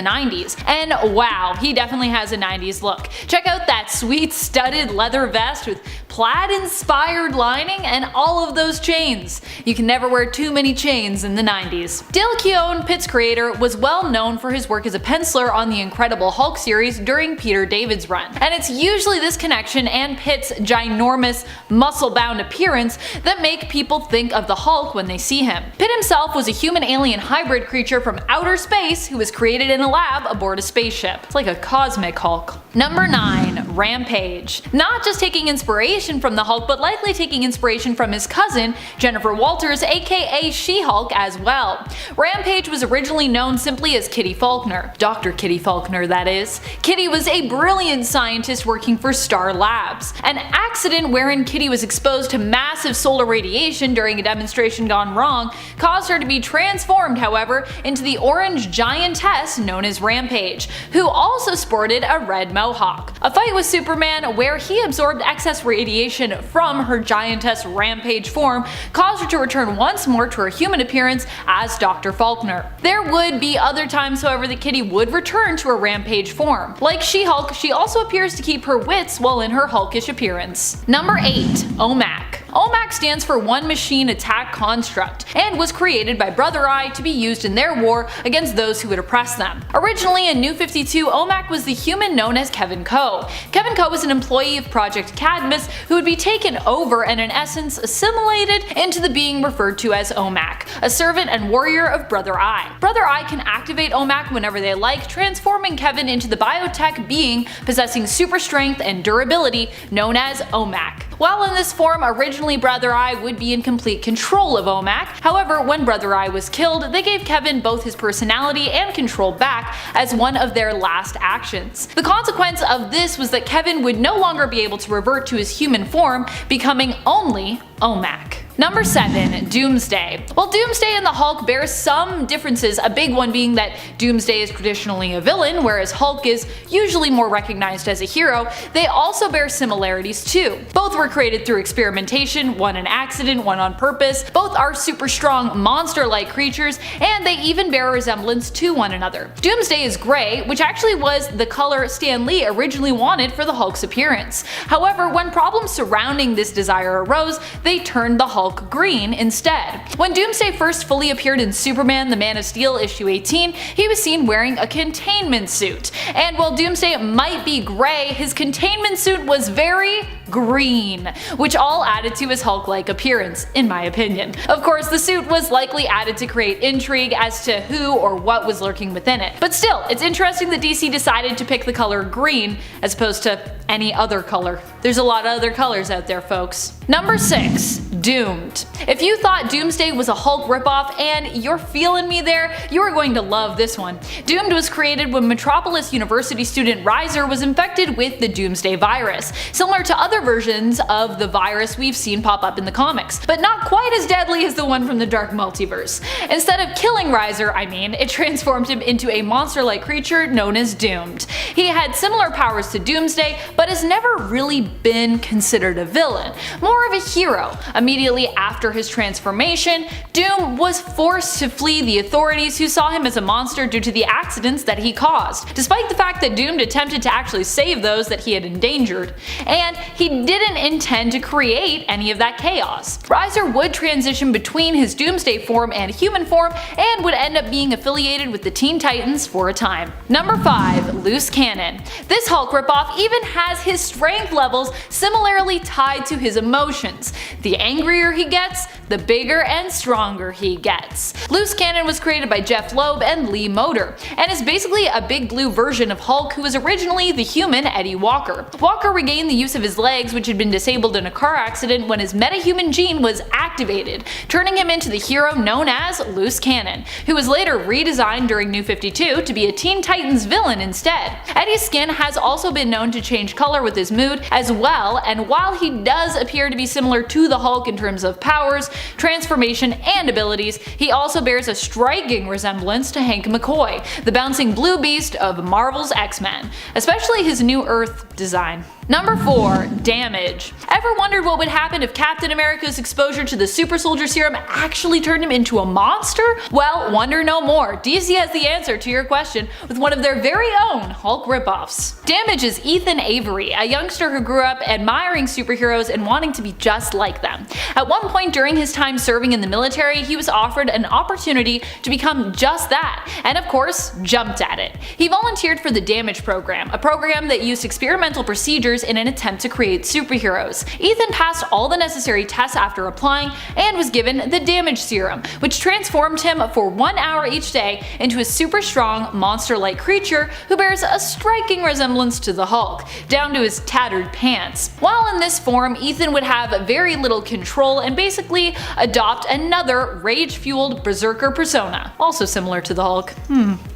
90s, and wow, he definitely has a 90s look. Check out that sweet studded leather vest with plaid-inspired lining and all of those chains. You can never wear too many chains in the 90s. Dale Keown, Pitt's creator, was well known for his work as a penciler on the Incredible Hulk series during Peter David's run, and it's usually this connection and Pitt's ginormous, muscle-bound appearance that make people think of the Hulk when they see him. Pitt himself was a human-alien hybrid creature from outer space who was created in a lab aboard a spaceship. It's like a cosmic Hulk. Number 9. Rampage. Not just taking inspiration from the Hulk, but likely taking inspiration from his cousin, Jennifer Walters, aka She-Hulk, as well. Rampage was originally known simply as Kitty Faulkner. Dr. Kitty Faulkner, that is. Kitty was a brilliant scientist working for Star Labs. An accident wherein Kitty was exposed to massive solar radiation during a demonstration gone wrong caused her to be transformed, however, into the orange giantess known as Rampage, who also sported a red mohawk. A fight with Superman where he absorbed excess radiation from her giantess Rampage form caused her to return once more to her human appearance as Dr. Faulkner. There would be other times, however, that Kitty would return to her Rampage form. Like She-Hulk, she also appears to keep her wits while in her Hulkish appearance. Number 8. OMAC. OMAC stands for One Machine Attack Construct, and was created by Brother Eye to be used in their war against those who would oppress them. Originally in New 52, OMAC was the human known as Kevin Coe. Kevin Coe was an employee of Project Cadmus who would be taken over and in essence assimilated into the being referred to as OMAC, a servant and warrior of Brother Eye. Brother Eye can activate OMAC whenever they like, transforming Kevin into the biotech being possessing super strength and durability known as OMAC. While in this form, originally Brother Eye would be in complete control of OMAC. However, when Brother Eye was killed, they gave Kevin both his personality and control back as one of their last actions. The consequence of this was that Kevin would no longer be able to revert to his human form, becoming only OMAC. Number 7. Doomsday. While Doomsday and the Hulk bear some differences, a big one being that Doomsday is traditionally a villain, whereas Hulk is usually more recognized as a hero, they also bear similarities too. Both were created through experimentation, one an accident, one on purpose. Both are super strong, monster-like creatures, and they even bear a resemblance to one another. Doomsday is gray, which actually was the color Stan Lee originally wanted for the Hulk's appearance. However, when problems surrounding this desire arose, they turned the Hulk green instead. When Doomsday first fully appeared in Superman the Man of Steel issue 18, he was seen wearing a containment suit. And while Doomsday might be gray, his containment suit was very green, which all added to his Hulk-like appearance, in my opinion. Of course, the suit was likely added to create intrigue as to who or what was lurking within it. But still, it's interesting that DC decided to pick the color green as opposed to any other color. There's a lot of other colors out there, folks. Number 6. Doomed. If you thought Doomsday was a Hulk ripoff and you're feeling me there, you are going to love this one. Doomed was created when Metropolis University student Riser was infected with the Doomsday virus, similar to other versions of the virus we've seen pop up in the comics, but not quite as deadly as the one from the Dark Multiverse. Instead of killing Riser, it transformed him into a monster-like creature known as Doomed. He had similar powers to Doomsday, but has never really been considered a villain, more of a hero. Immediately after his transformation, Doom was forced to flee the authorities, who saw him as a monster due to the accidents that he caused, despite the fact that Doomed attempted to actually save those that he had endangered, and he didn't intend to create any of that chaos. Riser would transition between his Doomsday form and human form, and would end up being affiliated with the Teen Titans for a time. Number 5. Loose Cannon. This Hulk ripoff even has his strength levels similarly tied to his emotions. The angrier he gets, the bigger and stronger he gets. Loose Cannon was created by Jeff Loeb and Lee Moder, and is basically a big blue version of Hulk who was originally the human Eddie Walker. Walker regained the use of his legs, which had been disabled in a car accident when his metahuman gene was activated, turning him into the hero known as Loose Cannon, who was later redesigned during New 52 to be a Teen Titans villain instead. Eddie's skin has also been known to change color with his mood as well, and while he does appear to be similar to the Hulk in terms of powers, transformation, and abilities, he also bears a striking resemblance to Hank McCoy, the bouncing blue beast of Marvel's X-Men, especially his New Earth design. Number 4. Damage. Ever wondered what would happen if Captain America's exposure to the super soldier serum actually turned him into a monster? Well, wonder no more. DC has the answer to your question with one of their very own Hulk ripoffs. Damage is Ethan Avery, a youngster who grew up admiring superheroes and wanting to be just like them. At one point during his time serving in the military, he was offered an opportunity to become just that, and of course, jumped at it. He volunteered for the Damage program, a program that used experimental procedures in an attempt to create superheroes. Ethan passed all the necessary tests after applying and was given the Damage serum, which transformed him for 1 hour each day into a super strong, monster-like creature who bears a striking resemblance to the Hulk, down to his tattered pants. While in this form, Ethan would have very little control and basically adopt another rage-fueled berserker persona, also similar to the Hulk.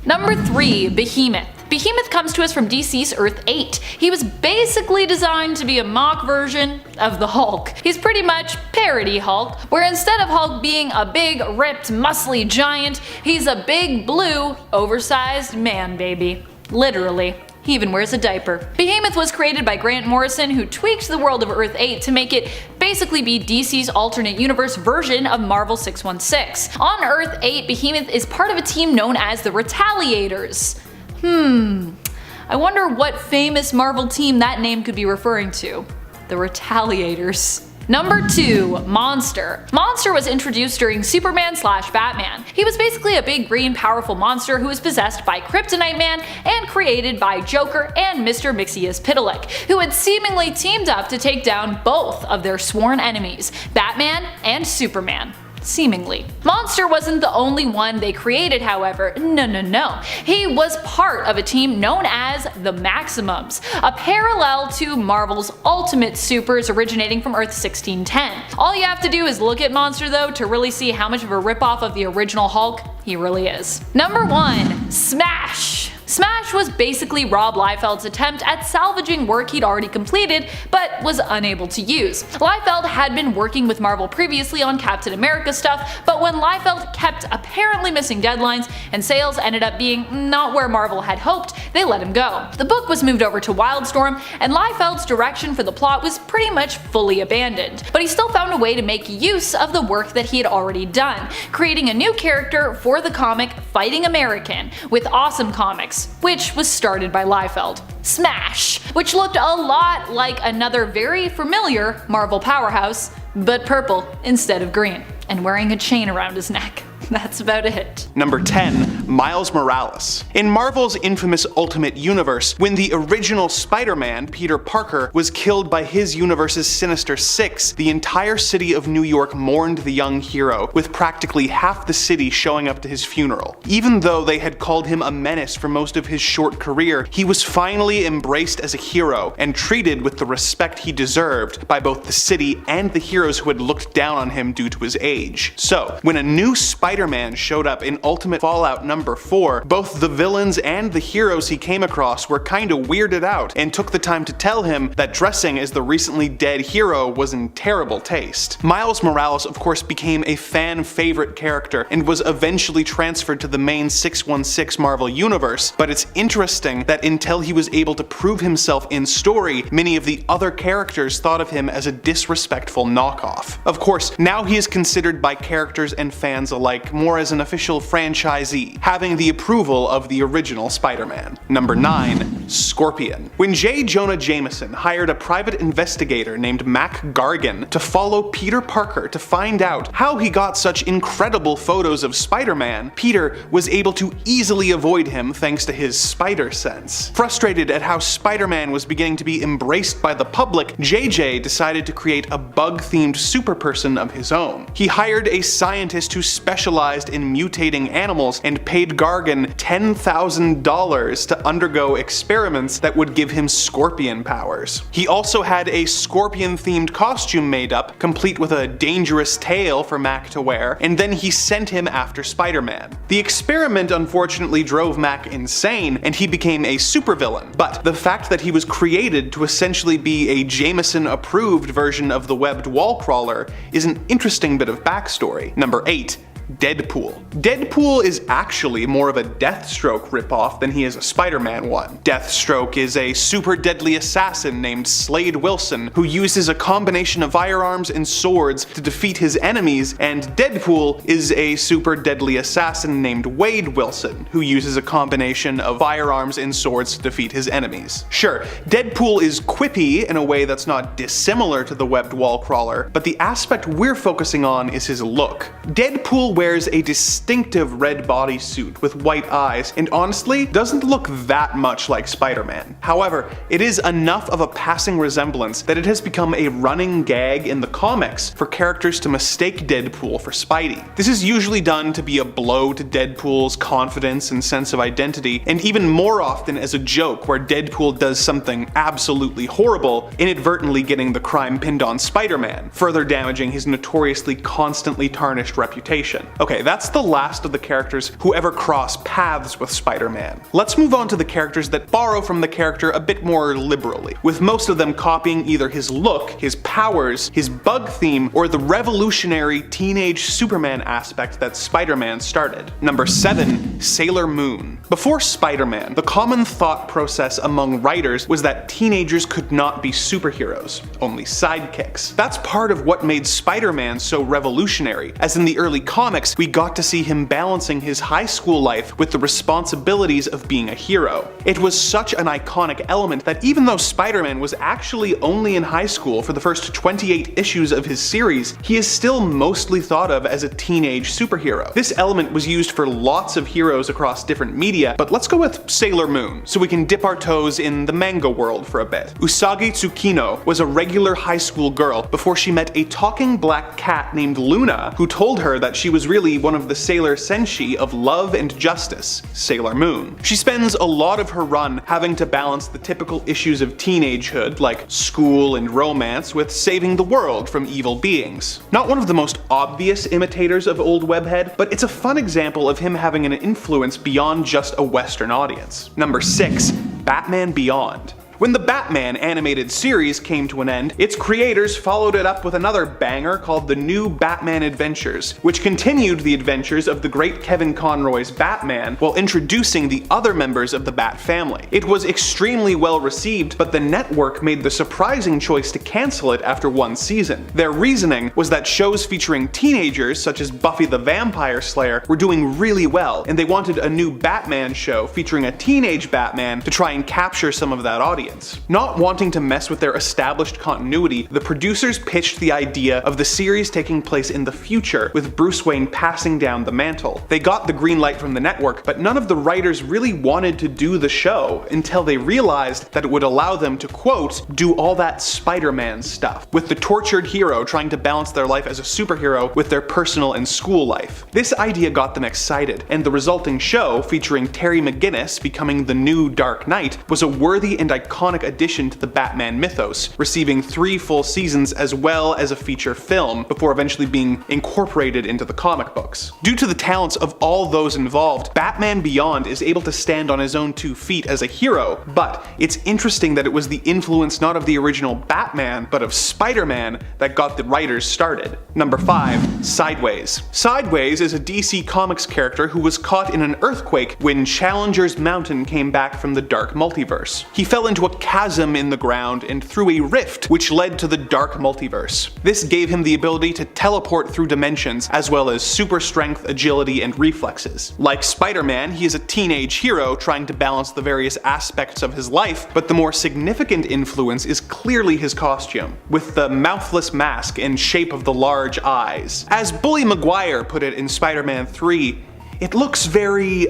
Number 3. Behemoth. Behemoth comes to us from DC's Earth 8. He was basically designed to be a mock version of the Hulk. He's pretty much parody Hulk, where instead of Hulk being a big, ripped, muscly giant, he's a big, blue, oversized man baby. Literally. He even wears a diaper. Behemoth was created by Grant Morrison, who tweaked the world of Earth 8 to make it basically be DC's alternate universe version of Marvel 616. On Earth 8, Behemoth is part of a team known as the Retaliators. I wonder what famous Marvel team that name could be referring to. The Retaliators. Number 2. Monster. Monster was introduced during Superman/Batman. He was basically a big green powerful monster who was possessed by Kryptonite Man and created by Joker and Mr. Mxyzptlk, who had seemingly teamed up to take down both of their sworn enemies, Batman and Superman. Seemingly. Monster wasn't the only one they created, however. No. He was part of a team known as the Maximums, a parallel to Marvel's Ultimate Supers originating from Earth 1610. All you have to do is look at Monster though to really see how much of a ripoff of the original Hulk he really is. Number 1. Smash. Smash was basically Rob Liefeld's attempt at salvaging work he'd already completed but was unable to use. Liefeld had been working with Marvel previously on Captain America stuff, but when Liefeld kept apparently missing deadlines and sales ended up being not where Marvel had hoped, they let him go. The book was moved over to Wildstorm, and Liefeld's direction for the plot was pretty much fully abandoned, but he still found a way to make use of the work that he had already done, creating a new character for the comic Fighting American with Awesome Comics, which was started by Liefeld. Smash, which looked a lot like another very familiar Marvel powerhouse, but purple instead of green, and wearing a chain around his neck. That's about it. Number 10. Miles Morales. In Marvel's infamous Ultimate Universe, when the original Spider-Man, Peter Parker, was killed by his universe's Sinister Six, the entire city of New York mourned the young hero, with practically half the city showing up to his funeral. Even though they had called him a menace for most of his short career, he was finally embraced as a hero and treated with the respect he deserved by both the city and the heroes who had looked down on him due to his age. So, when a new Spider-Man showed up in Ultimate Fallout number 4, both the villains and the heroes he came across were kinda weirded out and took the time to tell him that dressing as the recently dead hero was in terrible taste. Miles Morales of course became a fan favorite character and was eventually transferred to the main 616 Marvel universe, but it's interesting that until he was able to prove himself in story, many of the other characters thought of him as a disrespectful knockoff. Of course, now he is considered by characters and fans alike more as an official franchisee, having the approval of the original Spider-Man. Number 9. Scorpion. When J. Jonah Jameson hired a private investigator named Mac Gargan to follow Peter Parker to find out how he got such incredible photos of Spider-Man, Peter was able to easily avoid him thanks to his spider sense. Frustrated at how Spider-Man was beginning to be embraced by the public, JJ decided to create a bug-themed superperson of his own. He hired a scientist who specialized in mutating animals and paid Gargan $10,000 to undergo experiments that would give him scorpion powers. He also had a scorpion-themed costume made up, complete with a dangerous tail for Mac to wear, and then he sent him after Spider-Man. The experiment unfortunately drove Mac insane, and he became a supervillain, but the fact that he was created to essentially be a Jameson-approved version of the webbed wall crawler is an interesting bit of backstory. Number 8. Deadpool. Deadpool is actually more of a Deathstroke ripoff than he is a Spider-Man one. Deathstroke is a super deadly assassin named Slade Wilson who uses a combination of firearms and swords to defeat his enemies, and Deadpool is a super deadly assassin named Wade Wilson who uses a combination of firearms and swords to defeat his enemies. Sure, Deadpool is quippy in a way that's not dissimilar to the webbed wall crawler, but the aspect we're focusing on is his look. Deadpool wears a distinctive red bodysuit with white eyes, and honestly, doesn't look that much like Spider-Man. However, it is enough of a passing resemblance that it has become a running gag in the comics for characters to mistake Deadpool for Spidey. This is usually done to be a blow to Deadpool's confidence and sense of identity, and even more often as a joke where Deadpool does something absolutely horrible, inadvertently getting the crime pinned on Spider-Man, further damaging his notoriously constantly tarnished reputation. Okay, that's the last of the characters who ever cross paths with Spider-Man. Let's move on to the characters that borrow from the character a bit more liberally, with most of them copying either his look, his powers, his bug theme, or the revolutionary teenage Superman aspect that Spider-Man started. Number 7. Sailor Moon. Before Spider-Man, the common thought process among writers was that teenagers could not be superheroes, only sidekicks. That's part of what made Spider-Man so revolutionary, as in the early comics, we got to see him balancing his high school life with the responsibilities of being a hero. It was such an iconic element that even though Spider-Man was actually only in high school for the first 28 issues of his series, he is still mostly thought of as a teenage superhero. This element was used for lots of heroes across different media, but let's go with Sailor Moon, so we can dip our toes in the manga world for a bit. Usagi Tsukino was a regular high school girl before she met a talking black cat named Luna, who told her that she was really one of the Sailor Senshi of love and justice, Sailor Moon. She spends a lot of her run having to balance the typical issues of teenagehood, like school and romance, with saving the world from evil beings. Not one of the most obvious imitators of old Webhead, but it's a fun example of him having an influence beyond just a Western audience. Number 6. Batman Beyond. When the Batman animated series came to an end, its creators followed it up with another banger called The New Batman Adventures, which continued the adventures of the great Kevin Conroy's Batman while introducing the other members of the Bat family. It was extremely well received, but the network made the surprising choice to cancel it after one season. Their reasoning was that shows featuring teenagers, such as Buffy the Vampire Slayer, were doing really well, and they wanted a new Batman show featuring a teenage Batman to try and capture some of that audience. audience. Not wanting to mess with their established continuity, the producers pitched the idea of the series taking place in the future, with Bruce Wayne passing down the mantle. They got the green light from the network, but none of the writers really wanted to do the show until they realized that it would allow them to, quote, do all that Spider-Man stuff, with the tortured hero trying to balance their life as a superhero with their personal and school life. This idea got them excited, and the resulting show, featuring Terry McGinnis becoming the new Dark Knight, was a worthy and iconic addition to the Batman mythos, receiving 3 full seasons as well as a feature film, before eventually being incorporated into the comic books. Due to the talents of all those involved, Batman Beyond is able to stand on his own 2 feet as a hero, but it's interesting that it was the influence not of the original Batman, but of Spider-Man that got the writers started. Number 5. Sideways. Sideways is a DC Comics character who was caught in an earthquake when Challenger's Mountain came back from the Dark Multiverse. He fell into a chasm in the ground and through a rift, which led to the Dark Multiverse. This gave him the ability to teleport through dimensions, as well as super strength, agility, and reflexes. Like Spider-Man, he is a teenage hero trying to balance the various aspects of his life, but the more significant influence is clearly his costume, with the mouthless mask and shape of the large eyes. As Bully Maguire put it in Spider-Man 3, it looks very,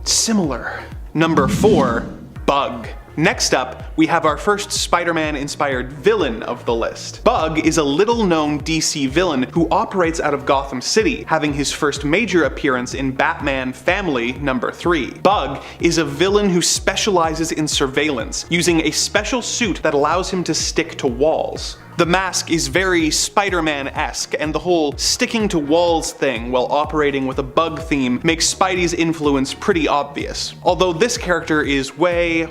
similar. Number 4. Bug. Next up, we have our first Spider-Man inspired villain of the list. Bug is a little known DC villain who operates out of Gotham City, having his first major appearance in Batman Family number 3. Bug is a villain who specializes in surveillance, using a special suit that allows him to stick to walls. The mask is very Spider-Man-esque, and the whole sticking to walls thing while operating with a bug theme makes Spidey's influence pretty obvious. Although this character is way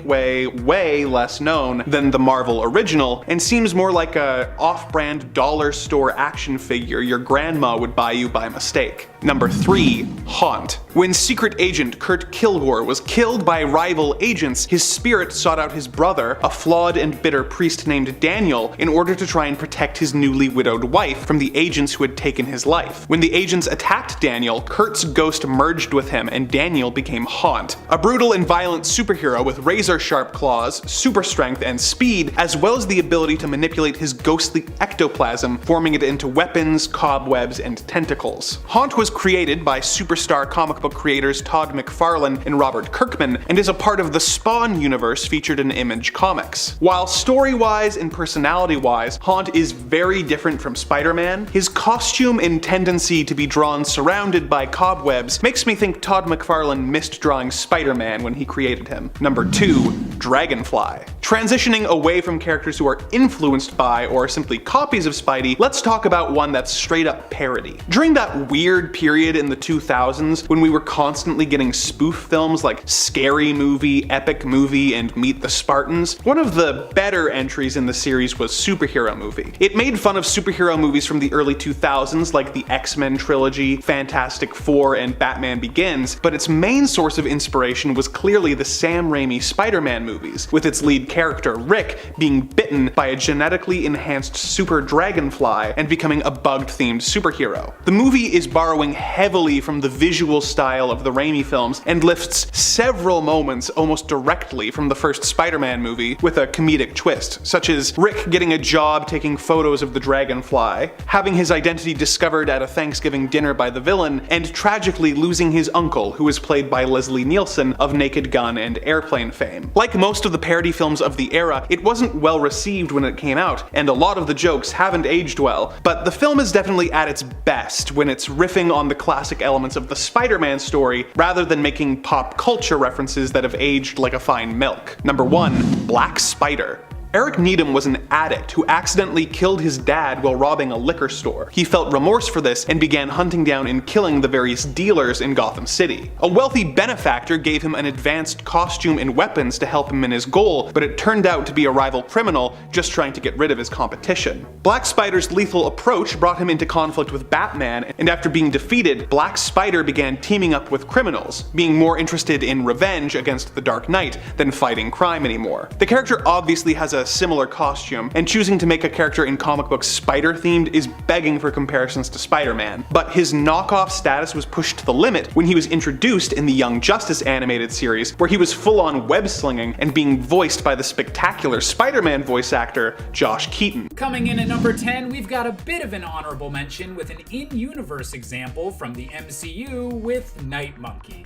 less known than the Marvel original, and seems more like a off-brand dollar store action figure your grandma would buy you by mistake. Number 3. Haunt. When Secret Agent Kurt Kilgore was killed by rival agents, his spirit sought out his brother, a flawed and bitter priest named Daniel, in order to try and protect his newly widowed wife from the agents who had taken his life. When the agents attacked Daniel, Kurt's ghost merged with him and Daniel became Haunt, a brutal and violent superhero with razor-sharp claws, super strength, and speed, as well as the ability to manipulate his ghostly ectoplasm, forming it into weapons, cobwebs, and tentacles. Haunt was created by superstar comic book creators Todd McFarlane and Robert Kirkman, and is a part of the Spawn universe featured in Image Comics. While story-wise and personality-wise, Haunt is very different from Spider-Man, his costume and tendency to be drawn surrounded by cobwebs makes me think Todd McFarlane missed drawing Spider-Man when he created him. Number 2. Dragonfly. Transitioning away from characters who are influenced by or simply copies of Spidey, let's talk about one that's straight up parody. During that weird period in the 2000s when we were constantly getting spoof films like Scary Movie, Epic Movie, and Meet the Spartans, one of the better entries in the series was Superhero Movie. It made fun of superhero movies from the early 2000s like the X-Men trilogy, Fantastic Four, and Batman Begins, but its main source of inspiration was clearly the Sam Raimi Spider-Man movies, with its lead character, Rick, being bitten by a genetically enhanced super dragonfly and becoming a bug-themed superhero. The movie is borrowing heavily from the visual style of the Raimi films and lifts several moments almost directly from the first Spider-Man movie with a comedic twist, such as Rick getting a job taking photos of the dragonfly, having his identity discovered at a Thanksgiving dinner by the villain, and tragically losing his uncle, who is played by Leslie Nielsen of Naked Gun and Airplane fame. Like most of the parody films of the era, it wasn't well received when it came out, and a lot of the jokes haven't aged well, but the film is definitely at its best when it's riffing on the classic elements of the Spider-Man story rather than making pop culture references that have aged like a fine milk. Number 1. Black Spider. Eric Needham was an addict who accidentally killed his dad while robbing a liquor store. He felt remorse for this and began hunting down and killing the various dealers in Gotham City. A wealthy benefactor gave him an advanced costume and weapons to help him in his goal, but it turned out to be a rival criminal just trying to get rid of his competition. Black Spider's lethal approach brought him into conflict with Batman, and after being defeated, Black Spider began teaming up with criminals, being more interested in revenge against the Dark Knight than fighting crime anymore. The character obviously has a a similar costume, and choosing to make a character in comic books spider-themed is begging for comparisons to Spider-Man. But his knockoff status was pushed to the limit when he was introduced in the Young Justice animated series, where he was full-on web-slinging and being voiced by the spectacular Spider-Man voice actor Josh Keaton. Coming in at number 10, we've got a bit of an honorable mention with an in-universe example from the MCU with Night Monkey.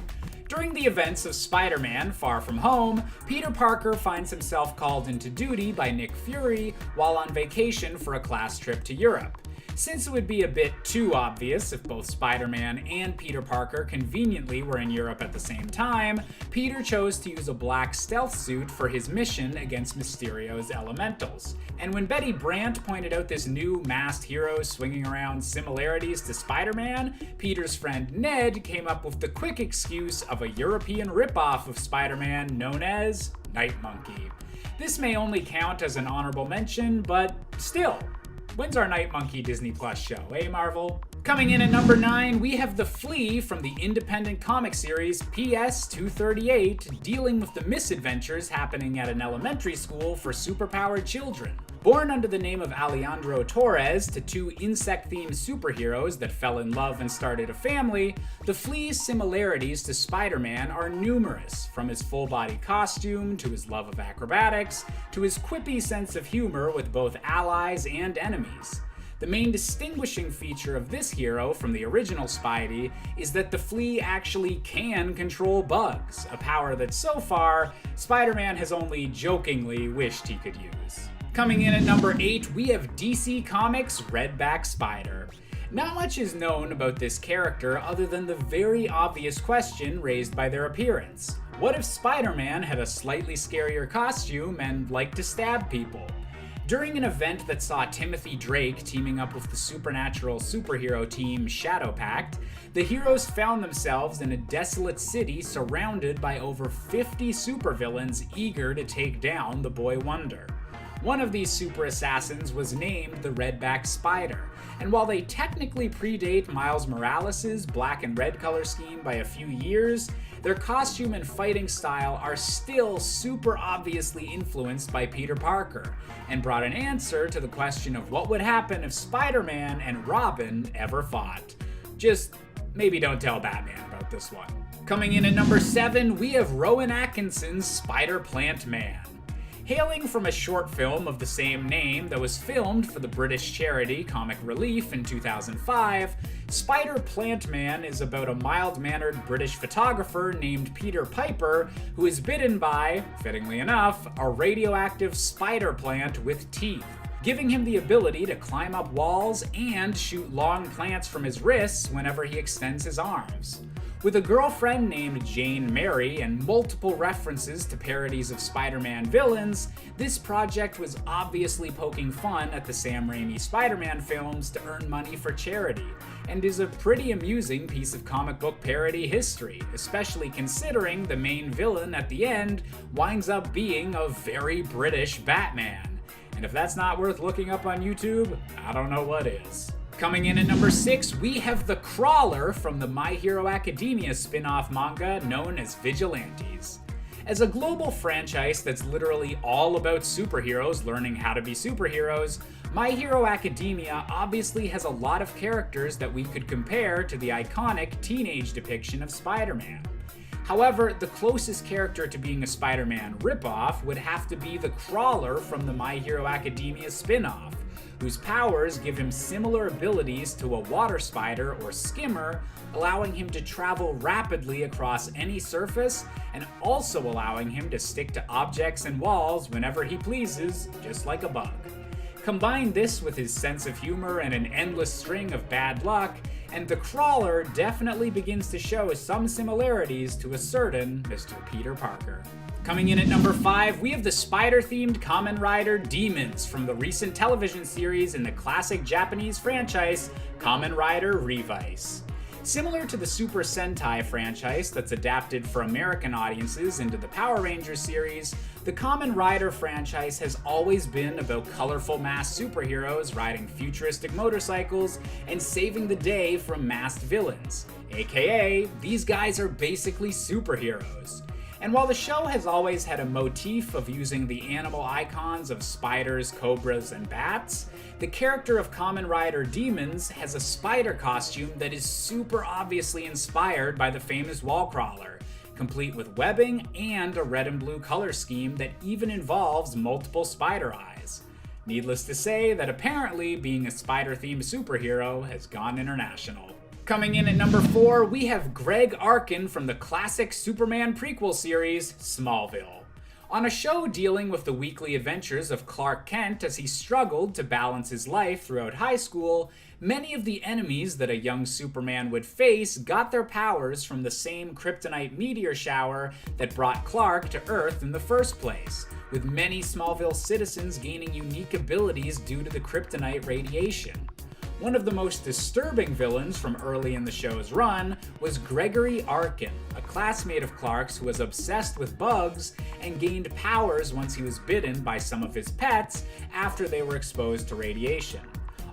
During the events of Spider-Man Far From Home, Peter Parker finds himself called into duty by Nick Fury while on vacation for a class trip to Europe. Since it would be a bit too obvious if both Spider-Man and Peter Parker conveniently were in Europe at the same time, Peter chose to use a black stealth suit for his mission against Mysterio's elementals. And when Betty Brant pointed out this new masked hero swinging around similarities to Spider-Man, Peter's friend Ned came up with the quick excuse of a European ripoff of Spider-Man known as Night Monkey. This may only count as an honorable mention, but still. When's our Night Monkey Disney Plus show, eh, Marvel? Coming in at number 9, we have the Flea from the independent comic series PS 238, dealing with the misadventures happening at an elementary school for superpowered children. Born under the name of Alejandro Torres to two insect-themed superheroes that fell in love and started a family, the Flea's similarities to Spider-Man are numerous, from his full-body costume, to his love of acrobatics, to his quippy sense of humor with both allies and enemies. The main distinguishing feature of this hero from the original Spidey is that the Flea actually can control bugs, a power that so far, Spider-Man has only jokingly wished he could use. Coming in at number 8, we have DC Comics' Redback Spider. Not much is known about this character other than the very obvious question raised by their appearance. What if Spider-Man had a slightly scarier costume and liked to stab people? During an event that saw Timothy Drake teaming up with the supernatural superhero team Shadow Pact, the heroes found themselves in a desolate city surrounded by over 50 supervillains eager to take down the Boy Wonder. One of these super assassins was named the Redback Spider, and while they technically predate Miles Morales' black and red color scheme by a few years, their costume and fighting style are still super obviously influenced by Peter Parker, and brought an answer to the question of what would happen if Spider-Man and Robin ever fought. Just maybe don't tell Batman about this one. Coming in at number 7, we have Rowan Atkinson's Spider-Plant Man. Hailing from a short film of the same name that was filmed for the British charity Comic Relief in 2005, Spider-Plant Man is about a mild-mannered British photographer named Peter Piper who is bitten by, fittingly enough, a radioactive spider plant with teeth, giving him the ability to climb up walls and shoot long plants from his wrists whenever he extends his arms. With a girlfriend named Jane Mary and multiple references to parodies of Spider-Man villains, this project was obviously poking fun at the Sam Raimi Spider-Man films to earn money for charity, and is a pretty amusing piece of comic book parody history, especially considering the main villain at the end winds up being a very British Batman. And if that's not worth looking up on YouTube, I don't know what is. Coming in at number 6, we have the Crawler from the My Hero Academia spin-off manga known as Vigilantes. As a global franchise that's literally all about superheroes learning how to be superheroes, My Hero Academia obviously has a lot of characters that we could compare to the iconic teenage depiction of Spider-Man. However, the closest character to being a Spider-Man ripoff would have to be the Crawler from the My Hero Academia spin-off, whose powers give him similar abilities to a water spider or skimmer, allowing him to travel rapidly across any surface and also allowing him to stick to objects and walls whenever he pleases, just like a bug. Combine this with his sense of humor and an endless string of bad luck, and the Crawler definitely begins to show some similarities to a certain Mr. Peter Parker. Coming in at number 5, we have the spider-themed Kamen Rider Demons from the recent television series in the classic Japanese franchise Kamen Rider Revice. Similar to the Super Sentai franchise that's adapted for American audiences into the Power Rangers series, the Kamen Rider franchise has always been about colorful masked superheroes riding futuristic motorcycles and saving the day from masked villains, aka these guys are basically superheroes. And while the show has always had a motif of using the animal icons of spiders, cobras, and bats, the character of Kamen Rider Demons has a spider costume that is super obviously inspired by the famous wall crawler, complete with webbing and a red and blue color scheme that even involves multiple spider eyes. Needless to say that apparently being a spider-themed superhero has gone international. Coming in at number 4, we have Greg Arkin from the classic Superman prequel series, Smallville. On a show dealing with the weekly adventures of Clark Kent as he struggled to balance his life throughout high school, many of the enemies that a young Superman would face got their powers from the same kryptonite meteor shower that brought Clark to Earth in the first place, with many Smallville citizens gaining unique abilities due to the kryptonite radiation. One of the most disturbing villains from early in the show's run was Gregory Arkin, a classmate of Clark's who was obsessed with bugs and gained powers once he was bitten by some of his pets after they were exposed to radiation.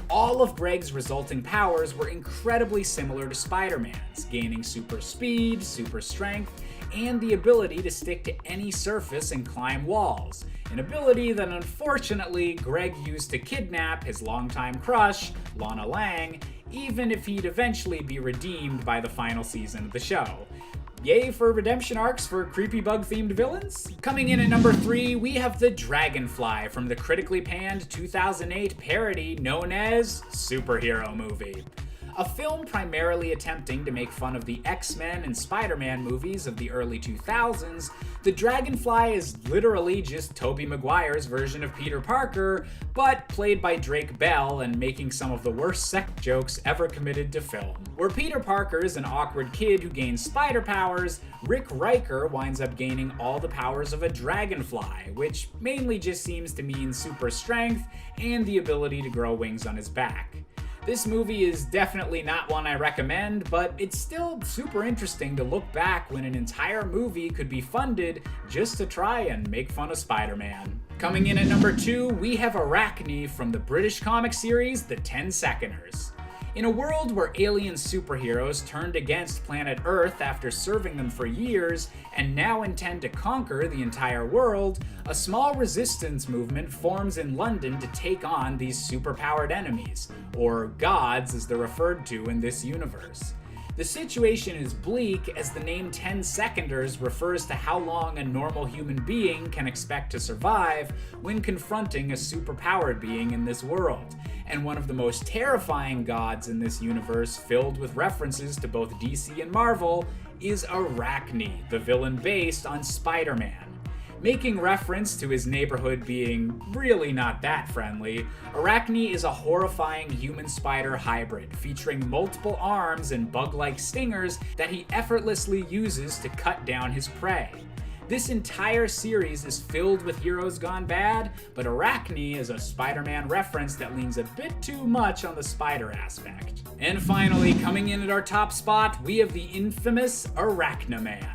All of Greg's resulting powers were incredibly similar to Spider-Man's, gaining super speed, super strength, and the ability to stick to any surface and climb walls, an ability that unfortunately Greg used to kidnap his longtime crush, Lana Lang, even if he'd eventually be redeemed by the final season of the show. Yay for redemption arcs for creepy bug-themed villains? Coming in at number 3, we have the Dragonfly from the critically panned 2008 parody known as Superhero Movie. A film primarily attempting to make fun of the X-Men and Spider-Man movies of the early 2000s, The Dragonfly is literally just Tobey Maguire's version of Peter Parker, but played by Drake Bell and making some of the worst sex jokes ever committed to film. Where Peter Parker is an awkward kid who gains spider powers, Rick Riker winds up gaining all the powers of a dragonfly, which mainly just seems to mean super strength and the ability to grow wings on his back. This movie is definitely not one I recommend, but it's still super interesting to look back when an entire movie could be funded just to try and make fun of Spider-Man. Coming in at number 2, we have Arachne from the British comic series The 10 Seconders. In a world where alien superheroes turned against planet Earth after serving them for years and now intend to conquer the entire world, a small resistance movement forms in London to take on these superpowered enemies, or gods as they're referred to in this universe. The situation is bleak as the name 10 Seconders refers to how long a normal human being can expect to survive when confronting a superpowered being in this world, and one of the most terrifying gods in this universe, filled with references to both DC and Marvel, is Arachne, the villain based on Spider-Man. Making reference to his neighborhood being really not that friendly, Arachne is a horrifying human-spider hybrid featuring multiple arms and bug-like stingers that he effortlessly uses to cut down his prey. This entire series is filled with heroes gone bad, but Arachne is a Spider-Man reference that leans a bit too much on the spider aspect. And finally, coming in at our top spot, we have the infamous Arachnaman.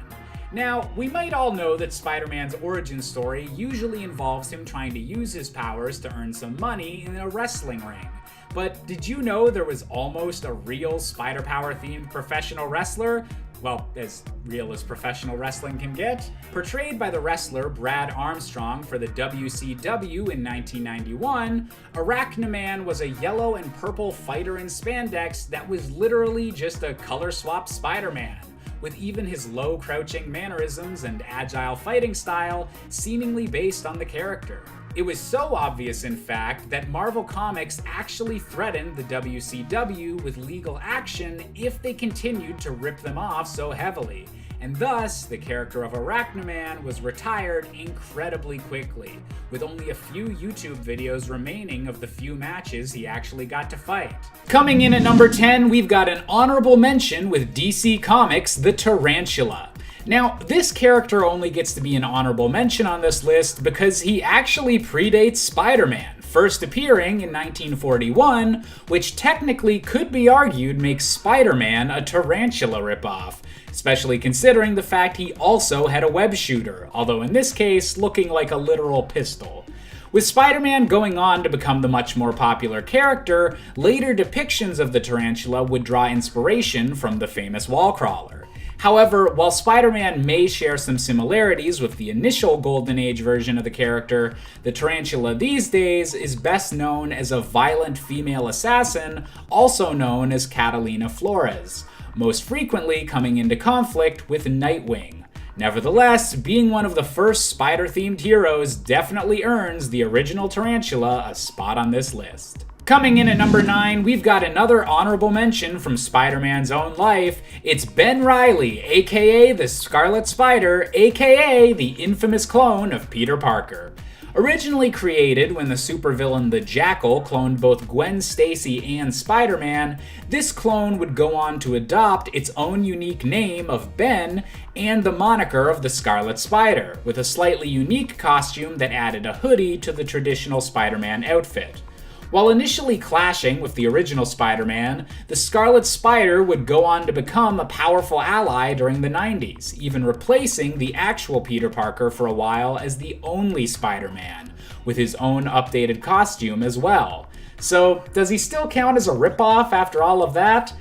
Now, we might all know that Spider-Man's origin story usually involves him trying to use his powers to earn some money in a wrestling ring. But did you know there was almost a real spider power themed professional wrestler? Well, as real as professional wrestling can get. Portrayed by the wrestler Brad Armstrong for the WCW in 1991, Arachnaman was a yellow and purple fighter in spandex that was literally just a color-swapped Spider-Man, with even his low crouching mannerisms and agile fighting style seemingly based on the character. It was so obvious, in fact, that Marvel Comics actually threatened the WCW with legal action if they continued to rip them off so heavily, and thus the character of Arachnaman was retired incredibly quickly, with only a few YouTube videos remaining of the few matches he actually got to fight. Coming in at number 10, we've got an honorable mention with DC Comics' The Tarantula. Now, this character only gets to be an honorable mention on this list because he actually predates Spider-Man, first appearing in 1941, which technically could be argued makes Spider-Man a tarantula ripoff, especially considering the fact he also had a web shooter, although in this case looking like a literal pistol. With Spider-Man going on to become the much more popular character, later depictions of the tarantula would draw inspiration from the famous wall crawler. However, while Spider-Man may share some similarities with the initial Golden Age version of the character, the tarantula these days is best known as a violent female assassin, also known as Catalina Flores, most frequently coming into conflict with Nightwing. Nevertheless, being one of the first spider-themed heroes definitely earns the original tarantula a spot on this list. Coming in at number 9, we've got another honorable mention from Spider-Man's own life. It's Ben Reilly, aka the Scarlet Spider, aka the infamous clone of Peter Parker. Originally created when the supervillain the Jackal cloned both Gwen Stacy and Spider-Man, this clone would go on to adopt its own unique name of Ben and the moniker of the Scarlet Spider, with a slightly unique costume that added a hoodie to the traditional Spider-Man outfit. While initially clashing with the original Spider-Man, the Scarlet Spider would go on to become a powerful ally during the 90s, even replacing the actual Peter Parker for a while as the only Spider-Man, with his own updated costume as well. So, does he still count as a ripoff after all of that?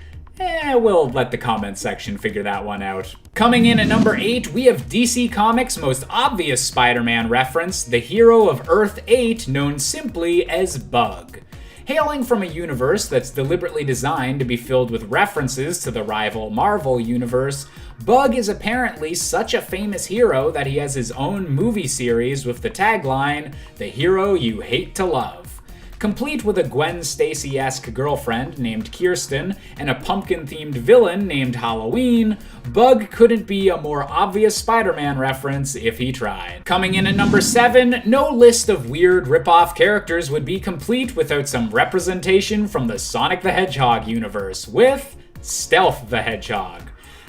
We'll let the comment section figure that one out. Coming in at number 8, we have DC Comics' most obvious Spider-Man reference, the hero of Earth-8 known simply as Bug. Hailing from a universe that's deliberately designed to be filled with references to the rival Marvel universe, Bug is apparently such a famous hero that he has his own movie series with the tagline, "The Hero You Hate to Love." Complete with a Gwen Stacy-esque girlfriend named Kirsten and a pumpkin-themed villain named Halloween, Bug couldn't be a more obvious Spider-Man reference if he tried. Coming in at number 7, no list of weird rip-off characters would be complete without some representation from the Sonic the Hedgehog universe, with Stealth the Hedgehog.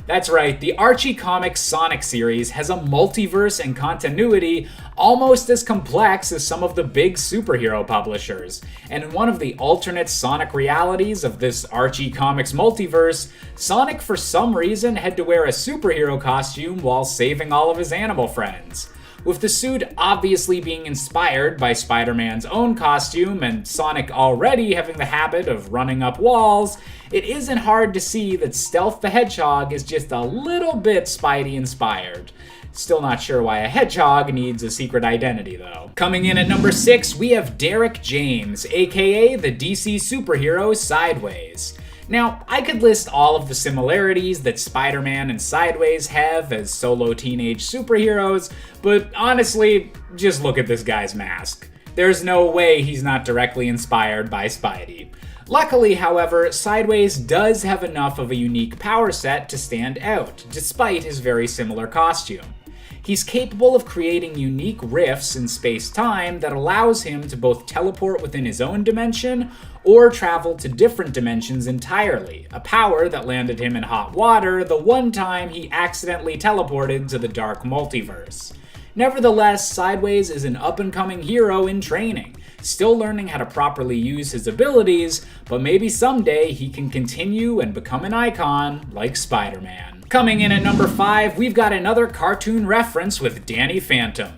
That's right, the Archie Comics Sonic series has a multiverse and continuity almost as complex as some of the big superhero publishers. And in one of the alternate Sonic realities of this Archie Comics multiverse, Sonic for some reason had to wear a superhero costume while saving all of his animal friends. With the suit obviously being inspired by Spider-Man's own costume and Sonic already having the habit of running up walls, it isn't hard to see that Stealth the Hedgehog is just a little bit Spidey inspired. Still not sure why a hedgehog needs a secret identity though. Coming in at number 6, we have Derek James, aka the DC superhero Sideways. Now, I could list all of the similarities that Spider-Man and Sideways have as solo teenage superheroes, but honestly, just look at this guy's mask. There's no way he's not directly inspired by Spidey. Luckily, however, Sideways does have enough of a unique power set to stand out, despite his very similar costume. He's capable of creating unique rifts in space-time that allows him to both teleport within his own dimension or travel to different dimensions entirely, a power that landed him in hot water the one time he accidentally teleported to the dark multiverse. Nevertheless, Sideways is an up-and-coming hero in training, still learning how to properly use his abilities, but maybe someday he can continue and become an icon like Spider-Man. Coming in at number 5, we've got another cartoon reference with Danny Phantom.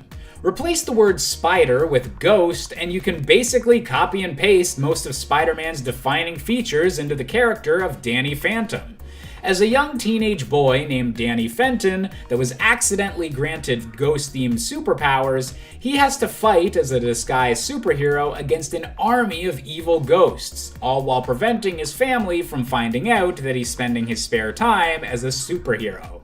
Replace the word spider with ghost, and you can basically copy and paste most of Spider-Man's defining features into the character of Danny Phantom. As a young teenage boy named Danny Fenton that was accidentally granted ghost-themed superpowers, he has to fight as a disguised superhero against an army of evil ghosts, all while preventing his family from finding out that he's spending his spare time as a superhero.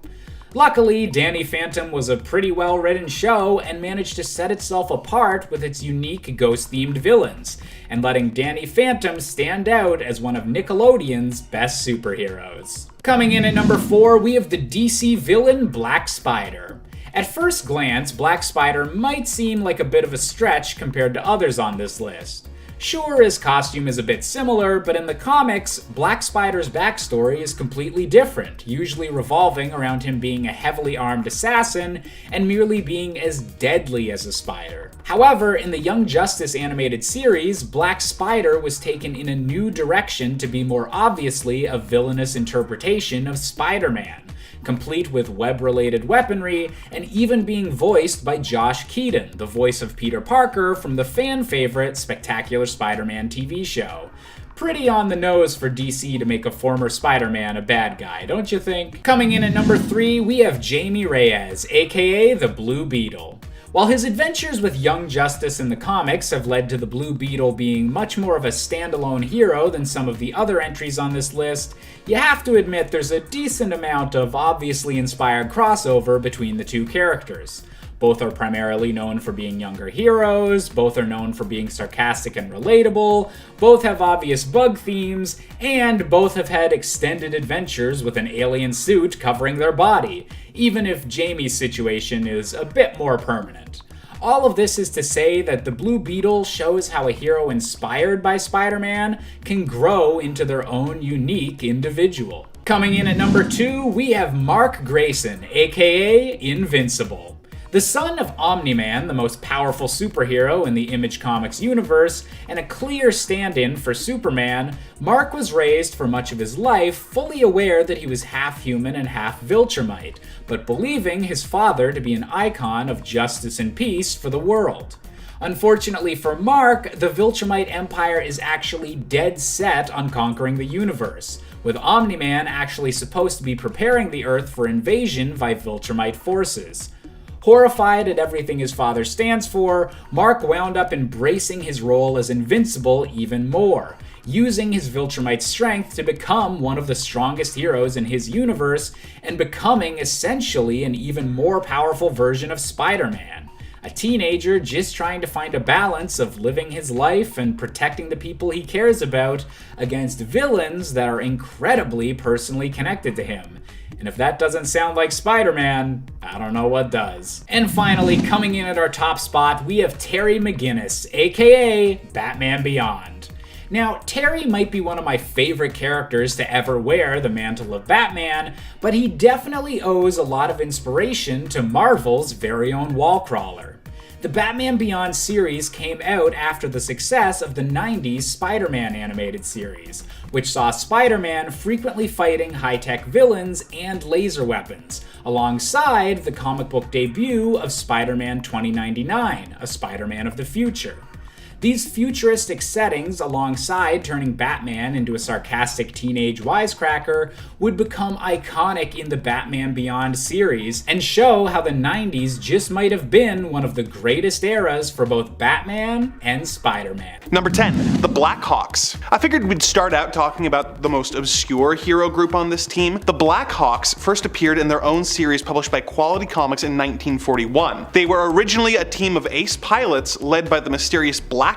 Luckily, Danny Phantom was a pretty well-written show and managed to set itself apart with its unique ghost-themed villains, and letting Danny Phantom stand out as one of Nickelodeon's best superheroes. Coming in at number 4, we have the DC villain Black Spider. At first glance, Black Spider might seem like a bit of a stretch compared to others on this list. Sure, his costume is a bit similar, but in the comics, Black Spider's backstory is completely different, usually revolving around him being a heavily armed assassin and merely being as deadly as a spider. However, in the Young Justice animated series, Black Spider was taken in a new direction to be more obviously a villainous interpretation of Spider-Man, complete with web-related weaponry, and even being voiced by Josh Keaton, the voice of Peter Parker from the fan-favorite Spectacular Spider-Man TV show. Pretty on the nose for DC to make a former Spider-Man a bad guy, don't you think? Coming in at number 3, we have Jamie Reyes, aka the Blue Beetle. While his adventures with Young Justice in the comics have led to the Blue Beetle being much more of a standalone hero than some of the other entries on this list, you have to admit there's a decent amount of obviously inspired crossover between the two characters. Both are primarily known for being younger heroes, both are known for being sarcastic and relatable, both have obvious bug themes, and both have had extended adventures with an alien suit covering their body, even if Jamie's situation is a bit more permanent. All of this is to say that the Blue Beetle shows how a hero inspired by Spider-Man can grow into their own unique individual. Coming in at number 2, we have Mark Grayson, aka Invincible. The son of Omni-Man, the most powerful superhero in the Image Comics universe, and a clear stand-in for Superman, Mark was raised for much of his life fully aware that he was half human and half Viltrumite, but believing his father to be an icon of justice and peace for the world. Unfortunately for Mark, the Viltrumite Empire is actually dead set on conquering the universe, with Omni-Man actually supposed to be preparing the Earth for invasion by Viltrumite forces. Horrified at everything his father stands for, Mark wound up embracing his role as Invincible even more, using his Viltrumite strength to become one of the strongest heroes in his universe and becoming essentially an even more powerful version of Spider-Man. A teenager just trying to find a balance of living his life and protecting the people he cares about against villains that are incredibly personally connected to him. And if that doesn't sound like Spider-Man, I don't know what does. And finally, coming in at our top spot, we have Terry McGinnis, aka Batman Beyond. Now, Terry might be one of my favorite characters to ever wear the mantle of Batman, but he definitely owes a lot of inspiration to Marvel's very own Wallcrawler. The Batman Beyond series came out after the success of the 90s Spider-Man animated series, which saw Spider-Man frequently fighting high-tech villains and laser weapons, alongside the comic book debut of Spider-Man 2099, a Spider-Man of the future. These futuristic settings, alongside turning Batman into a sarcastic teenage wisecracker, would become iconic in the Batman Beyond series and show how the 90s just might have been one of the greatest eras for both Batman and Spider-Man. Number 10, the Blackhawks. I figured we'd start out talking about the most obscure hero group on this team. The Blackhawks first appeared in their own series published by Quality Comics in 1941. They were originally a team of ace pilots led by the mysterious Blackhawk,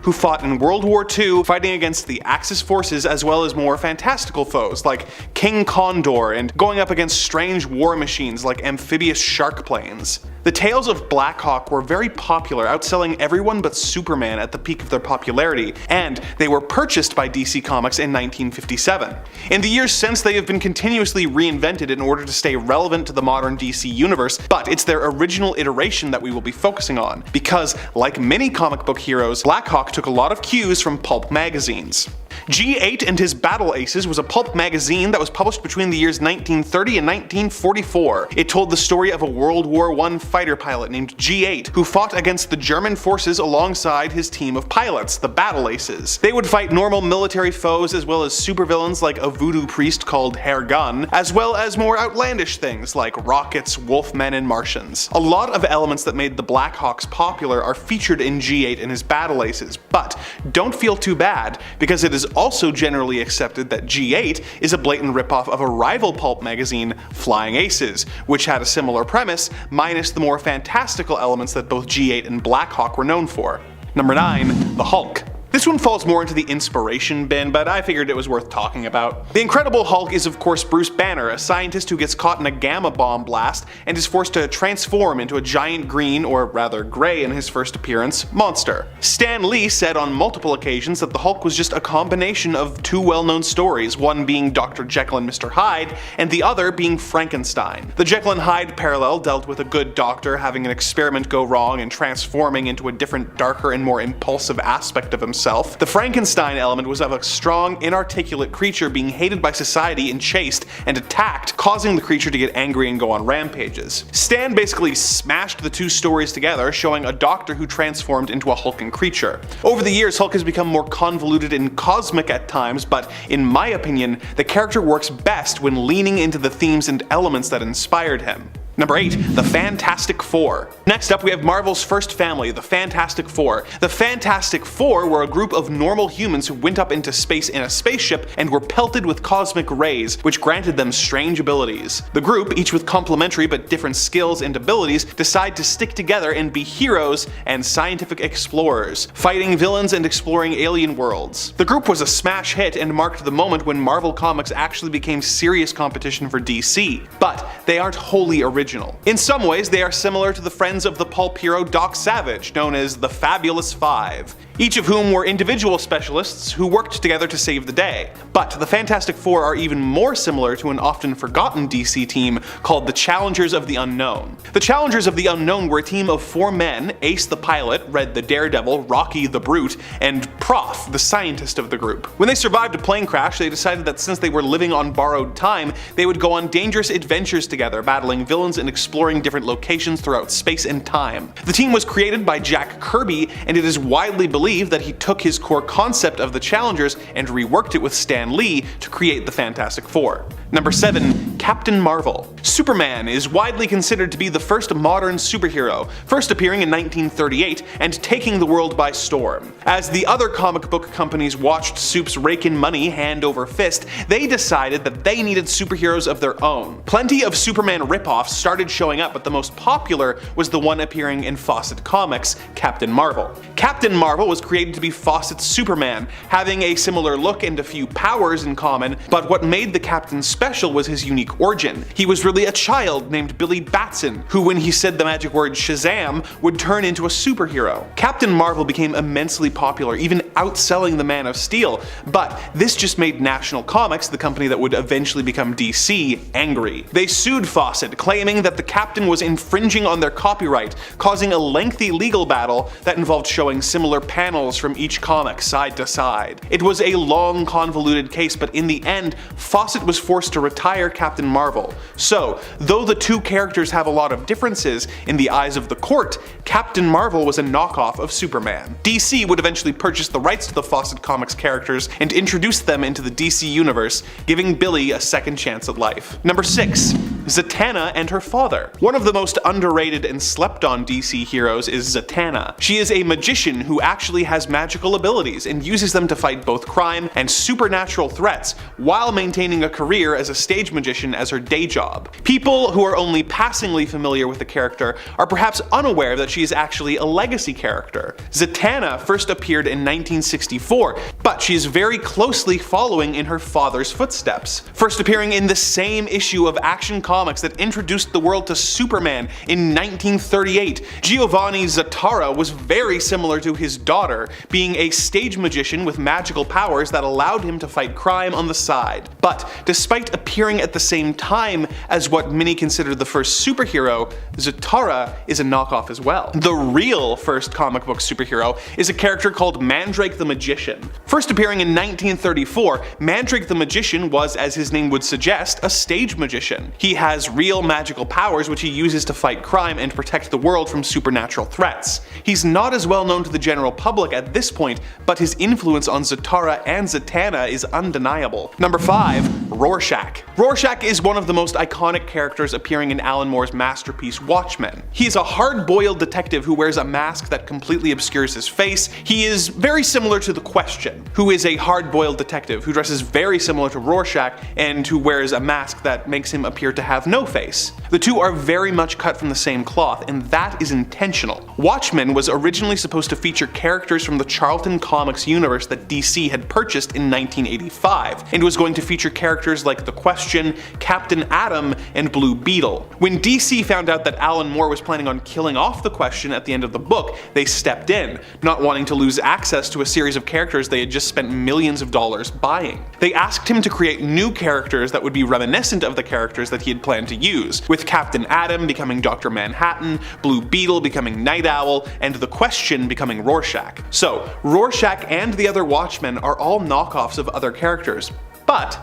who fought in World War II, fighting against the Axis forces as well as more fantastical foes like King Condor and going up against strange war machines like amphibious shark planes. The tales of Blackhawk were very popular, outselling everyone but Superman at the peak of their popularity, and they were purchased by DC Comics in 1957. In the years since, they have been continuously reinvented in order to stay relevant to the modern DC universe, but it's their original iteration that we will be focusing on, because like many comic book heroes, Blackhawk took a lot of cues from pulp magazines. G8 and His Battle Aces was a pulp magazine that was published between the years 1930 and 1944. It told the story of a World War I fighter pilot named G8 who fought against the German forces alongside his team of pilots, the Battle Aces. They would fight normal military foes as well as supervillains like a voodoo priest called Herr Gunn, as well as more outlandish things like rockets, wolfmen, and Martians. A lot of elements that made the Blackhawks popular are featured in G8 and His Battle Aces, but don't feel too bad, because it is also generally accepted that G8 is a blatant ripoff of a rival pulp magazine, Flying Aces, which had a similar premise, minus the more fantastical elements that both G8 and Blackhawk were known for. Number 9, the Hulk. This one falls more into the inspiration bin, but I figured it was worth talking about. The Incredible Hulk is of course Bruce Banner, a scientist who gets caught in a gamma bomb blast and is forced to transform into a giant green, or rather grey in his first appearance, monster. Stan Lee said on multiple occasions that the Hulk was just a combination of two well-known stories, one being Dr. Jekyll and Mr. Hyde, and the other being Frankenstein. The Jekyll and Hyde parallel dealt with a good doctor having an experiment go wrong and transforming into a different, darker, and more impulsive aspect of himself, himself. The Frankenstein element was of a strong, inarticulate creature being hated by society and chased and attacked, causing the creature to get angry and go on rampages. Stan basically smashed the two stories together, showing a doctor who transformed into a hulking creature. Over the years, Hulk has become more convoluted and cosmic at times, but in my opinion, the character works best when leaning into the themes and elements that inspired him. Number 8. The Fantastic Four. Next up we have Marvel's first family, the Fantastic Four. The Fantastic Four were a group of normal humans who went up into space in a spaceship and were pelted with cosmic rays, which granted them strange abilities. The group, each with complementary but different skills and abilities, decide to stick together and be heroes and scientific explorers, fighting villains and exploring alien worlds. The group was a smash hit and marked the moment when Marvel Comics actually became serious competition for DC, but they aren't wholly original. In some ways, they are similar to the friends of the pulp hero Doc Savage, known as the Fabulous Five, each of whom were individual specialists who worked together to save the day. But the Fantastic Four are even more similar to an often forgotten DC team called the Challengers of the Unknown. The Challengers of the Unknown were a team of 4 men: Ace the pilot, Red the daredevil, Rocky the brute, and Prof, the scientist of the group. When they survived a plane crash, they decided that since they were living on borrowed time, they would go on dangerous adventures together, battling villains and exploring different locations throughout space and time. The team was created by Jack Kirby, and it is widely believed that he took his core concept of the Challengers and reworked it with Stan Lee to create the Fantastic Four. Number 7. Captain Marvel. Superman is widely considered to be the first modern superhero, first appearing in 1938 and taking the world by storm. As the other comic book companies watched Supes rake in money hand over fist, they decided that they needed superheroes of their own. Plenty of Superman ripoffs started showing up, but the most popular was the one appearing in Fawcett Comics, Captain Marvel. Captain Marvel was created to be Fawcett's Superman, having a similar look and a few powers in common, but what made the Captain special was his unique origin. He was really a child named Billy Batson, who when he said the magic word Shazam would turn into a superhero. Captain Marvel became immensely popular, even outselling the Man of Steel, but this just made National Comics, the company that would eventually become DC, angry. They sued Fawcett, claiming that the Captain was infringing on their copyright, causing a lengthy legal battle that involved showing similar panels from each comic side to side. It was a long, convoluted case, but in the end, Fawcett was forced to retire Captain Marvel. So, though the two characters have a lot of differences, in the eyes of the court, Captain Marvel was a knockoff of Superman. DC would eventually purchase the rights to the Fawcett Comics characters and introduce them into the DC universe, giving Billy a second chance at life. Number 6. Zatanna and her father. One of the most underrated and slept on DC heroes is Zatanna. She is a magician who actually has magical abilities and uses them to fight both crime and supernatural threats while maintaining a career as a stage magician as her day job. People who are only passingly familiar with the character are perhaps unaware that she is actually a legacy character. Zatanna first appeared in 1964, but she is very closely following in her father's footsteps. First appearing in the same issue of Action Comics that introduced the world to Superman in 1938, Giovanni Zatara was very similar to his daughter, being a stage magician with magical powers that allowed him to fight crime on the side. But despite appearing at the same time as what many consider the first superhero, Zatara is a knockoff as well. The real first comic book superhero is a character called Mandrake the Magician. First appearing in 1934, Mandrake the Magician was, as his name would suggest, a stage magician. He has real magical powers which he uses to fight crime and protect the world from supernatural threats. He's not as well known to the general public at this point, but his influence on Zatara and Zatanna is undeniable. Number 5. Rorschach. Rorschach is one of the most iconic characters appearing in Alan Moore's masterpiece Watchmen. He is a hard-boiled detective who wears a mask that completely obscures his face. He is very similar to The Question, who is a hard-boiled detective who dresses very similar to Rorschach and who wears a mask that makes him appear to have no face. The two are very much cut from the same cloth, and that is intentional. Watchmen was originally supposed to feature characters from the Charlton Comics universe that DC had purchased in 1985, and was going to feature characters like The Question, Captain Atom, and Blue Beetle. When DC found out that Alan Moore was planning on killing off The Question at the end of the book, they stepped in, not wanting to lose access to a series of characters they had just spent millions of dollars buying. They asked him to create new characters that would be reminiscent of the characters that he had had planned to use, with Captain Atom becoming Dr. Manhattan, Blue Beetle becoming Night Owl, and the Question becoming Rorschach. So, Rorschach and the other Watchmen are all knockoffs of other characters, but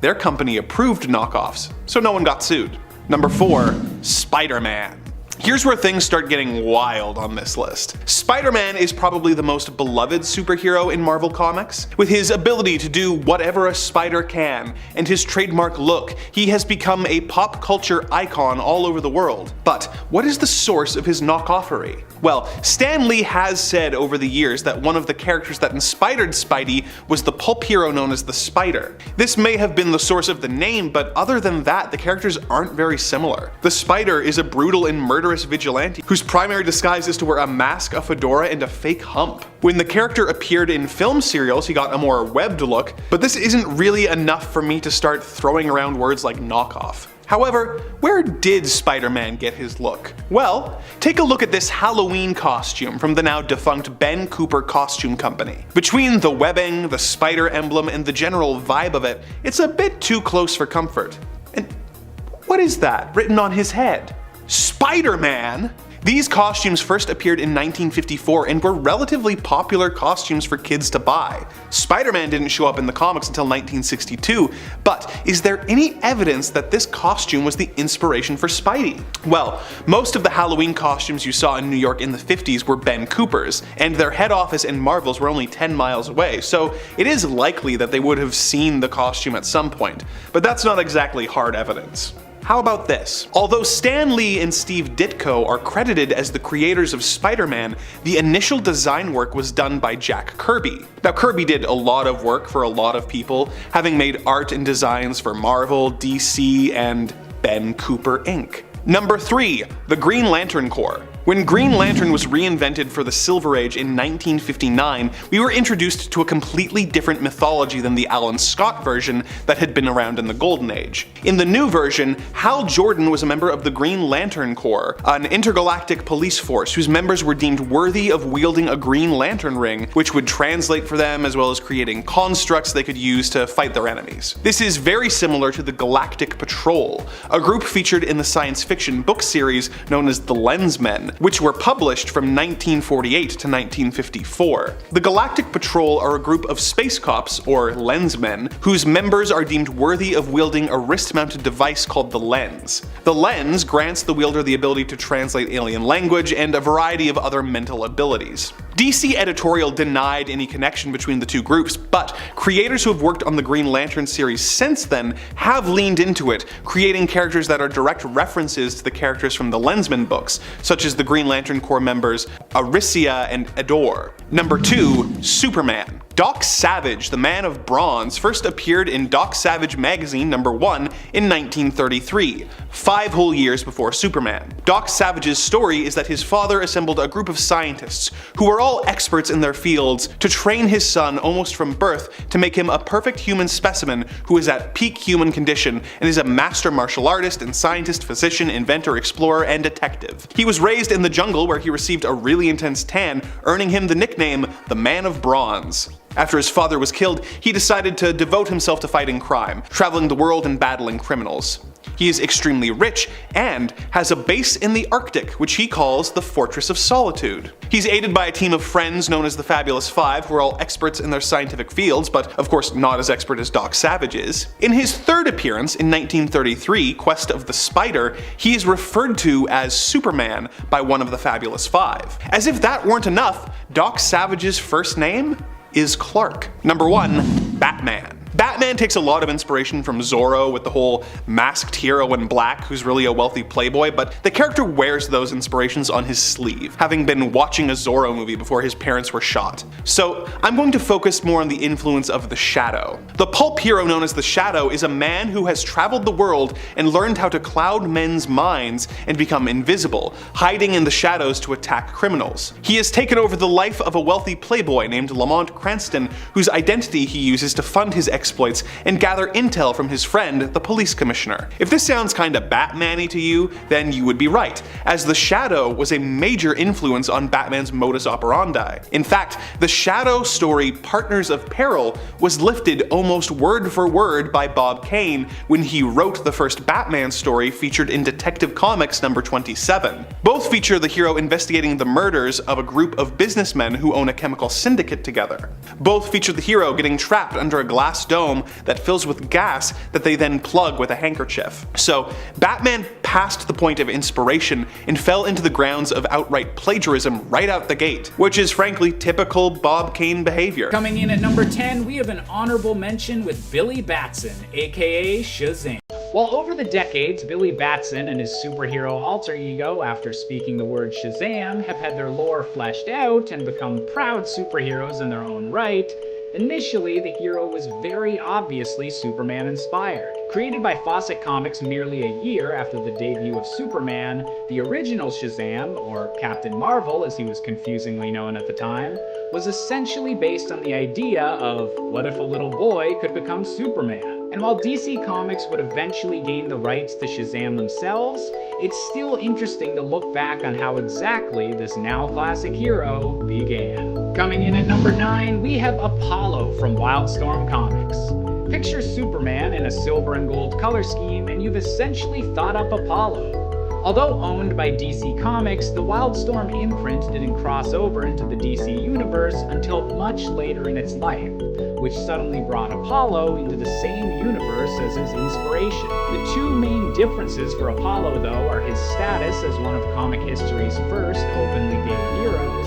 their company approved knockoffs, so no one got sued. Number 4. Spider-Man. Here's where things start getting wild on this list. Spider-Man is probably the most beloved superhero in Marvel Comics. With his ability to do whatever a spider can, and his trademark look, he has become a pop culture icon all over the world. But what is the source of his knockoffery? Well, Stan Lee has said over the years that one of the characters that inspired Spidey was the pulp hero known as the Spider. This may have been the source of the name, but other than that, the characters aren't very similar. The Spider is a brutal and murderous vigilante whose primary disguise is to wear a mask, a fedora, and a fake hump. When the character appeared in film serials, he got a more webbed look, but this isn't really enough for me to start throwing around words like knockoff. However, where did Spider-Man get his look? Well, take a look at this Halloween costume from the now defunct Ben Cooper Costume Company. Between the webbing, the spider emblem, and the general vibe of it, it's a bit too close for comfort. And what is that written on his head? Spider-Man? These costumes first appeared in 1954 and were relatively popular costumes for kids to buy. Spider-Man didn't show up in the comics until 1962, but is there any evidence that this costume was the inspiration for Spidey? Well, most of the Halloween costumes you saw in New York in the 50s were Ben Cooper's, and their head office in Marvel's were only 10 miles away, so it is likely that they would have seen the costume at some point, but that's not exactly hard evidence. How about this? Although Stan Lee and Steve Ditko are credited as the creators of Spider-Man, the initial design work was done by Jack Kirby. Now, Kirby did a lot of work for a lot of people, having made art and designs for Marvel, DC, and Ben Cooper Inc. Number 3. The Green Lantern Corps. When Green Lantern was reinvented for the Silver Age in 1959, we were introduced to a completely different mythology than the Alan Scott version that had been around in the Golden Age. In the new version, Hal Jordan was a member of the Green Lantern Corps, an intergalactic police force whose members were deemed worthy of wielding a Green Lantern ring, which would translate for them as well as creating constructs they could use to fight their enemies. This is very similar to the Galactic Patrol, a group featured in the science fiction book series known as the Lensmen, which were published from 1948 to 1954. The Galactic Patrol are a group of space cops, or lensmen, whose members are deemed worthy of wielding a wrist-mounted device called the lens. The lens grants the wielder the ability to translate alien language and a variety of other mental abilities. DC editorial denied any connection between the two groups, but creators who have worked on the Green Lantern series since then have leaned into it, creating characters that are direct references to the characters from the Lensman books, such as the Green Lantern Corps members Aricia and Ador. Number 2. Superman. Doc Savage, the Man of Bronze, first appeared in Doc Savage Magazine number 1 in 1933, 5 whole years before Superman. Doc Savage's story is that his father assembled a group of scientists who were all experts in their fields to train his son almost from birth to make him a perfect human specimen who is at peak human condition and is a master martial artist and scientist, physician, inventor, explorer, and detective. He was raised in the jungle where he received a really intense tan, earning him the nickname the Man of Bronze. After his father was killed, he decided to devote himself to fighting crime, traveling the world and battling criminals. He is extremely rich and has a base in the Arctic, which he calls the Fortress of Solitude. He's aided by a team of friends known as the Fabulous Five, who are all experts in their scientific fields, but of course not as expert as Doc Savage is. In his third appearance in 1933, Quest of the Spider, he is referred to as Superman by one of the Fabulous Five. As if that weren't enough, Doc Savage's first name is Clark. Number 1. Batman. Batman takes a lot of inspiration from Zorro with the whole masked hero in black who's really a wealthy playboy, but the character wears those inspirations on his sleeve, having been watching a Zorro movie before his parents were shot. So I'm going to focus more on the influence of the Shadow. The pulp hero known as the Shadow is a man who has traveled the world and learned how to cloud men's minds and become invisible, hiding in the shadows to attack criminals. He has taken over the life of a wealthy playboy named Lamont Cranston, whose identity he uses to fund his exploits and gather intel from his friend, the police commissioner. If this sounds kinda Batman-y to you, then you would be right, as the Shadow was a major influence on Batman's modus operandi. In fact, the Shadow story Partners of Peril was lifted almost word for word by Bob Kane when he wrote the first Batman story featured in Detective Comics number 27. Both feature the hero investigating the murders of a group of businessmen who own a chemical syndicate together. Both feature the hero getting trapped under a glass dome that fills with gas that they then plug with a handkerchief. So, Batman passed the point of inspiration and fell into the grounds of outright plagiarism right out the gate, which is frankly typical Bob Kane behavior. Coming in at number 10, we have an honorable mention with Billy Batson, aka Shazam. While over the decades, Billy Batson and his superhero alter ego, after speaking the word Shazam, have had their lore fleshed out and become proud superheroes in their own right, initially the hero was very obviously Superman inspired. Created by Fawcett Comics merely a year after the debut of Superman, the original Shazam, or Captain Marvel as he was confusingly known at the time, was essentially based on the idea of what if a little boy could become Superman. And while DC Comics would eventually gain the rights to Shazam themselves, it's still interesting to look back on how exactly this now classic hero began. Coming in at number 9, we have Apollo from Wildstorm Comics. Picture Superman in a silver and gold color scheme and you've essentially thought up Apollo. Although owned by DC Comics, the Wildstorm imprint didn't cross over into the DC universe until much later in its life, which suddenly brought Apollo into the same universe as his inspiration. The two main differences for Apollo, though, are his status as one of comic history's first openly gay heroes,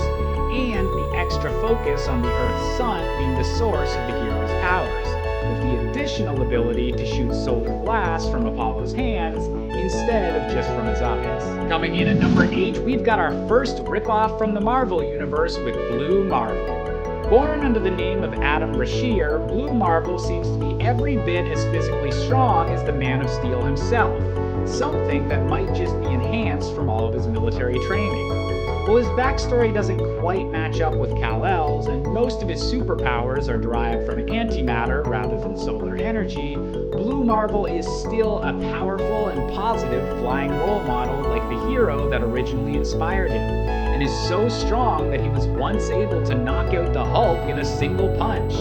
and the extra focus on the Earth's sun being the source of the hero's powers, with the additional ability to shoot solar blasts from Apollo's hands instead of just from his eyes. Coming in at number 8, we've got our first ripoff from the Marvel Universe with Blue Marvel. Born under the name of Adam Brashear, Blue Marvel seems to be every bit as physically strong as the Man of Steel himself, something that might just be enhanced from all of his military training. While his backstory doesn't quite match up with Kal-El's, and most of his superpowers are derived from antimatter rather than solar energy, Blue Marvel is still a powerful and positive flying role model like the hero that originally inspired him, and is so strong that he was once able to knock out the Hulk in a single punch.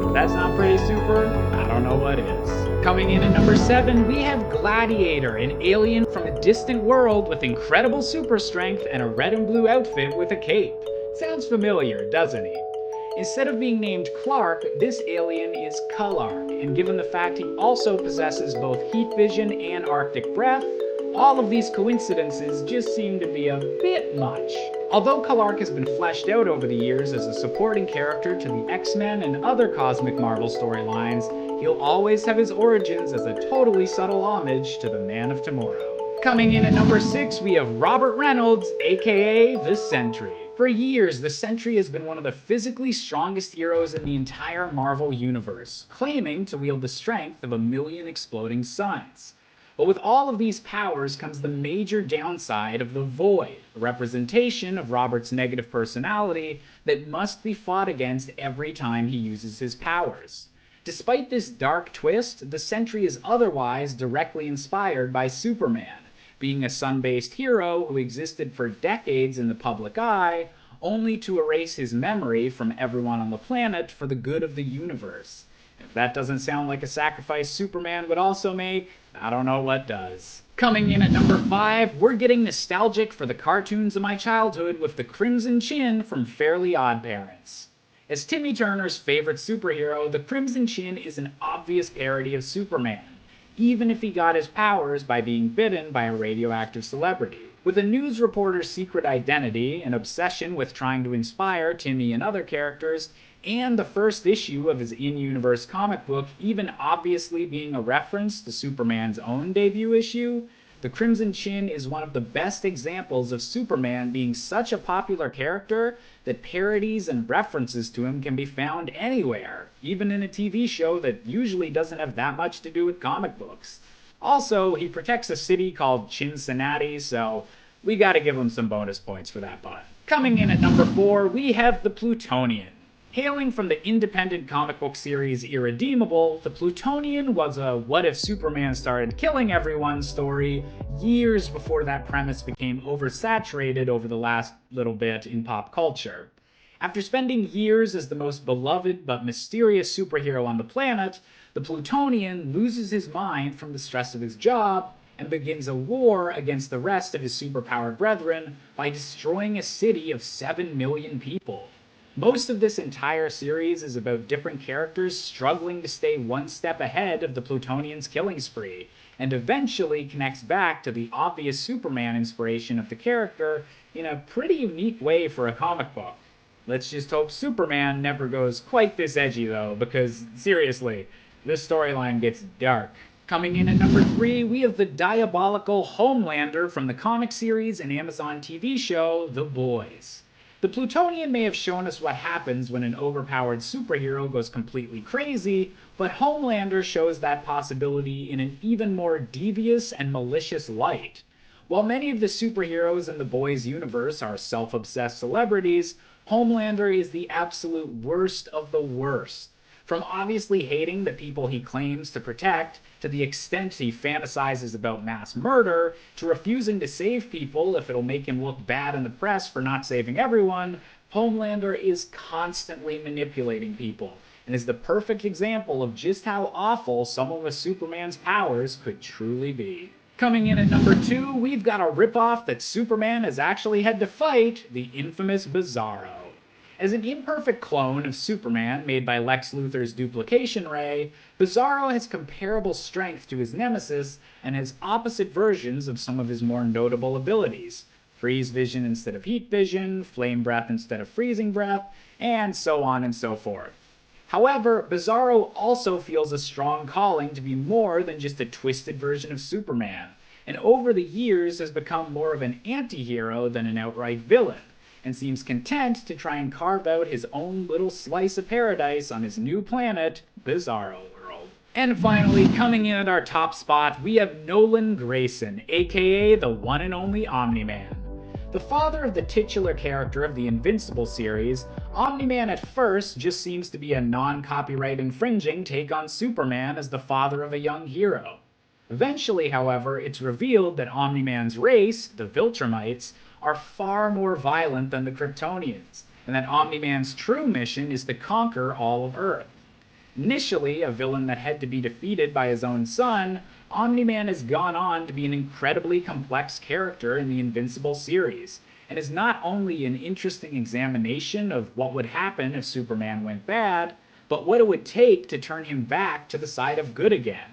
If that's not pretty super, I don't know what is. Coming in at number 7, we have Gladiator, an alien from a distant world with incredible super strength and a red and blue outfit with a cape. Sounds familiar, doesn't he? Instead of being named Clark, this alien is Kalark, and given the fact he also possesses both heat vision and Arctic breath, all of these coincidences just seem to be a bit much. Although Kalark has been fleshed out over the years as a supporting character to the X-Men and other cosmic Marvel storylines, he'll always have his origins as a totally subtle homage to the Man of Tomorrow. Coming in at number 6, we have Robert Reynolds, aka the Sentry. For years, the Sentry has been one of the physically strongest heroes in the entire Marvel universe, claiming to wield the strength of 1,000,000 exploding suns. But with all of these powers comes the major downside of the Void, a representation of Robert's negative personality that must be fought against every time he uses his powers. Despite this dark twist, the Sentry is otherwise directly inspired by Superman, being a sun-based hero who existed for decades in the public eye, only to erase his memory from everyone on the planet for the good of the universe. If that doesn't sound like a sacrifice Superman would also make, I don't know what does. Coming in at number 5, we're getting nostalgic for the cartoons of my childhood with the Crimson Chin from Fairly Odd Parents. As Timmy Turner's favorite superhero, the Crimson Chin is an obvious parody of Superman, even if he got his powers by being bitten by a radioactive celebrity. With a news reporter's secret identity, an obsession with trying to inspire Timmy and other characters, and the first issue of his in-universe comic book even obviously being a reference to Superman's own debut issue, the Crimson Chin is one of the best examples of Superman being such a popular character that parodies and references to him can be found anywhere, even in a TV show that usually doesn't have that much to do with comic books. Also, he protects a city called Cincinnati, so we gotta give him some bonus points for that pun. Coming in at number 4, we have the Plutonian, Hailing from the independent comic book series Irredeemable, The Plutonian was a what if Superman started killing everyone story years before that premise became oversaturated over the last little bit in pop culture. After spending years as the most beloved but mysterious superhero on the planet, the Plutonian loses his mind from the stress of his job and begins a war against the rest of his superpowered brethren by destroying a city of 7 million people. Most of this entire series is about different characters struggling to stay one step ahead of the Plutonian's killing spree, and eventually connects back to the obvious Superman inspiration of the character in a pretty unique way for a comic book. Let's just hope Superman never goes quite this edgy though, because seriously, this storyline gets dark. Coming in at number 3, we have the diabolical Homelander from the comic series and Amazon TV show, The Boys. The Plutonian may have shown us what happens when an overpowered superhero goes completely crazy, but Homelander shows that possibility in an even more devious and malicious light. While many of the superheroes in The Boys universe are self-obsessed celebrities, Homelander is the absolute worst of the worst. From obviously hating the people he claims to protect, to the extent he fantasizes about mass murder, to refusing to save people if it'll make him look bad in the press for not saving everyone, Homelander is constantly manipulating people, and is the perfect example of just how awful someone with Superman's powers could truly be. Coming in at number 2, we've got a ripoff that Superman has actually had to fight, the infamous Bizarro. As an imperfect clone of Superman made by Lex Luthor's duplication ray, Bizarro has comparable strength to his nemesis and has opposite versions of some of his more notable abilities. Freeze vision instead of heat vision, flame breath instead of freezing breath, and so on and so forth. However, Bizarro also feels a strong calling to be more than just a twisted version of Superman, and over the years has become more of an anti-hero than an outright villain, and seems content to try and carve out his own little slice of paradise on his new planet, Bizarro World. And finally, coming in at our top spot, we have Nolan Grayson, aka the one and only Omni-Man. The father of the titular character of the Invincible series, Omni-Man at first just seems to be a non-copyright infringing take on Superman as the father of a young hero. Eventually, however, it's revealed that Omni-Man's race, the Viltrumites, are far more violent than the Kryptonians, and that Omni-Man's true mission is to conquer all of Earth. Initially a villain that had to be defeated by his own son, Omni-Man has gone on to be an incredibly complex character in the Invincible series, and is not only an interesting examination of what would happen if Superman went bad, but what it would take to turn him back to the side of good again.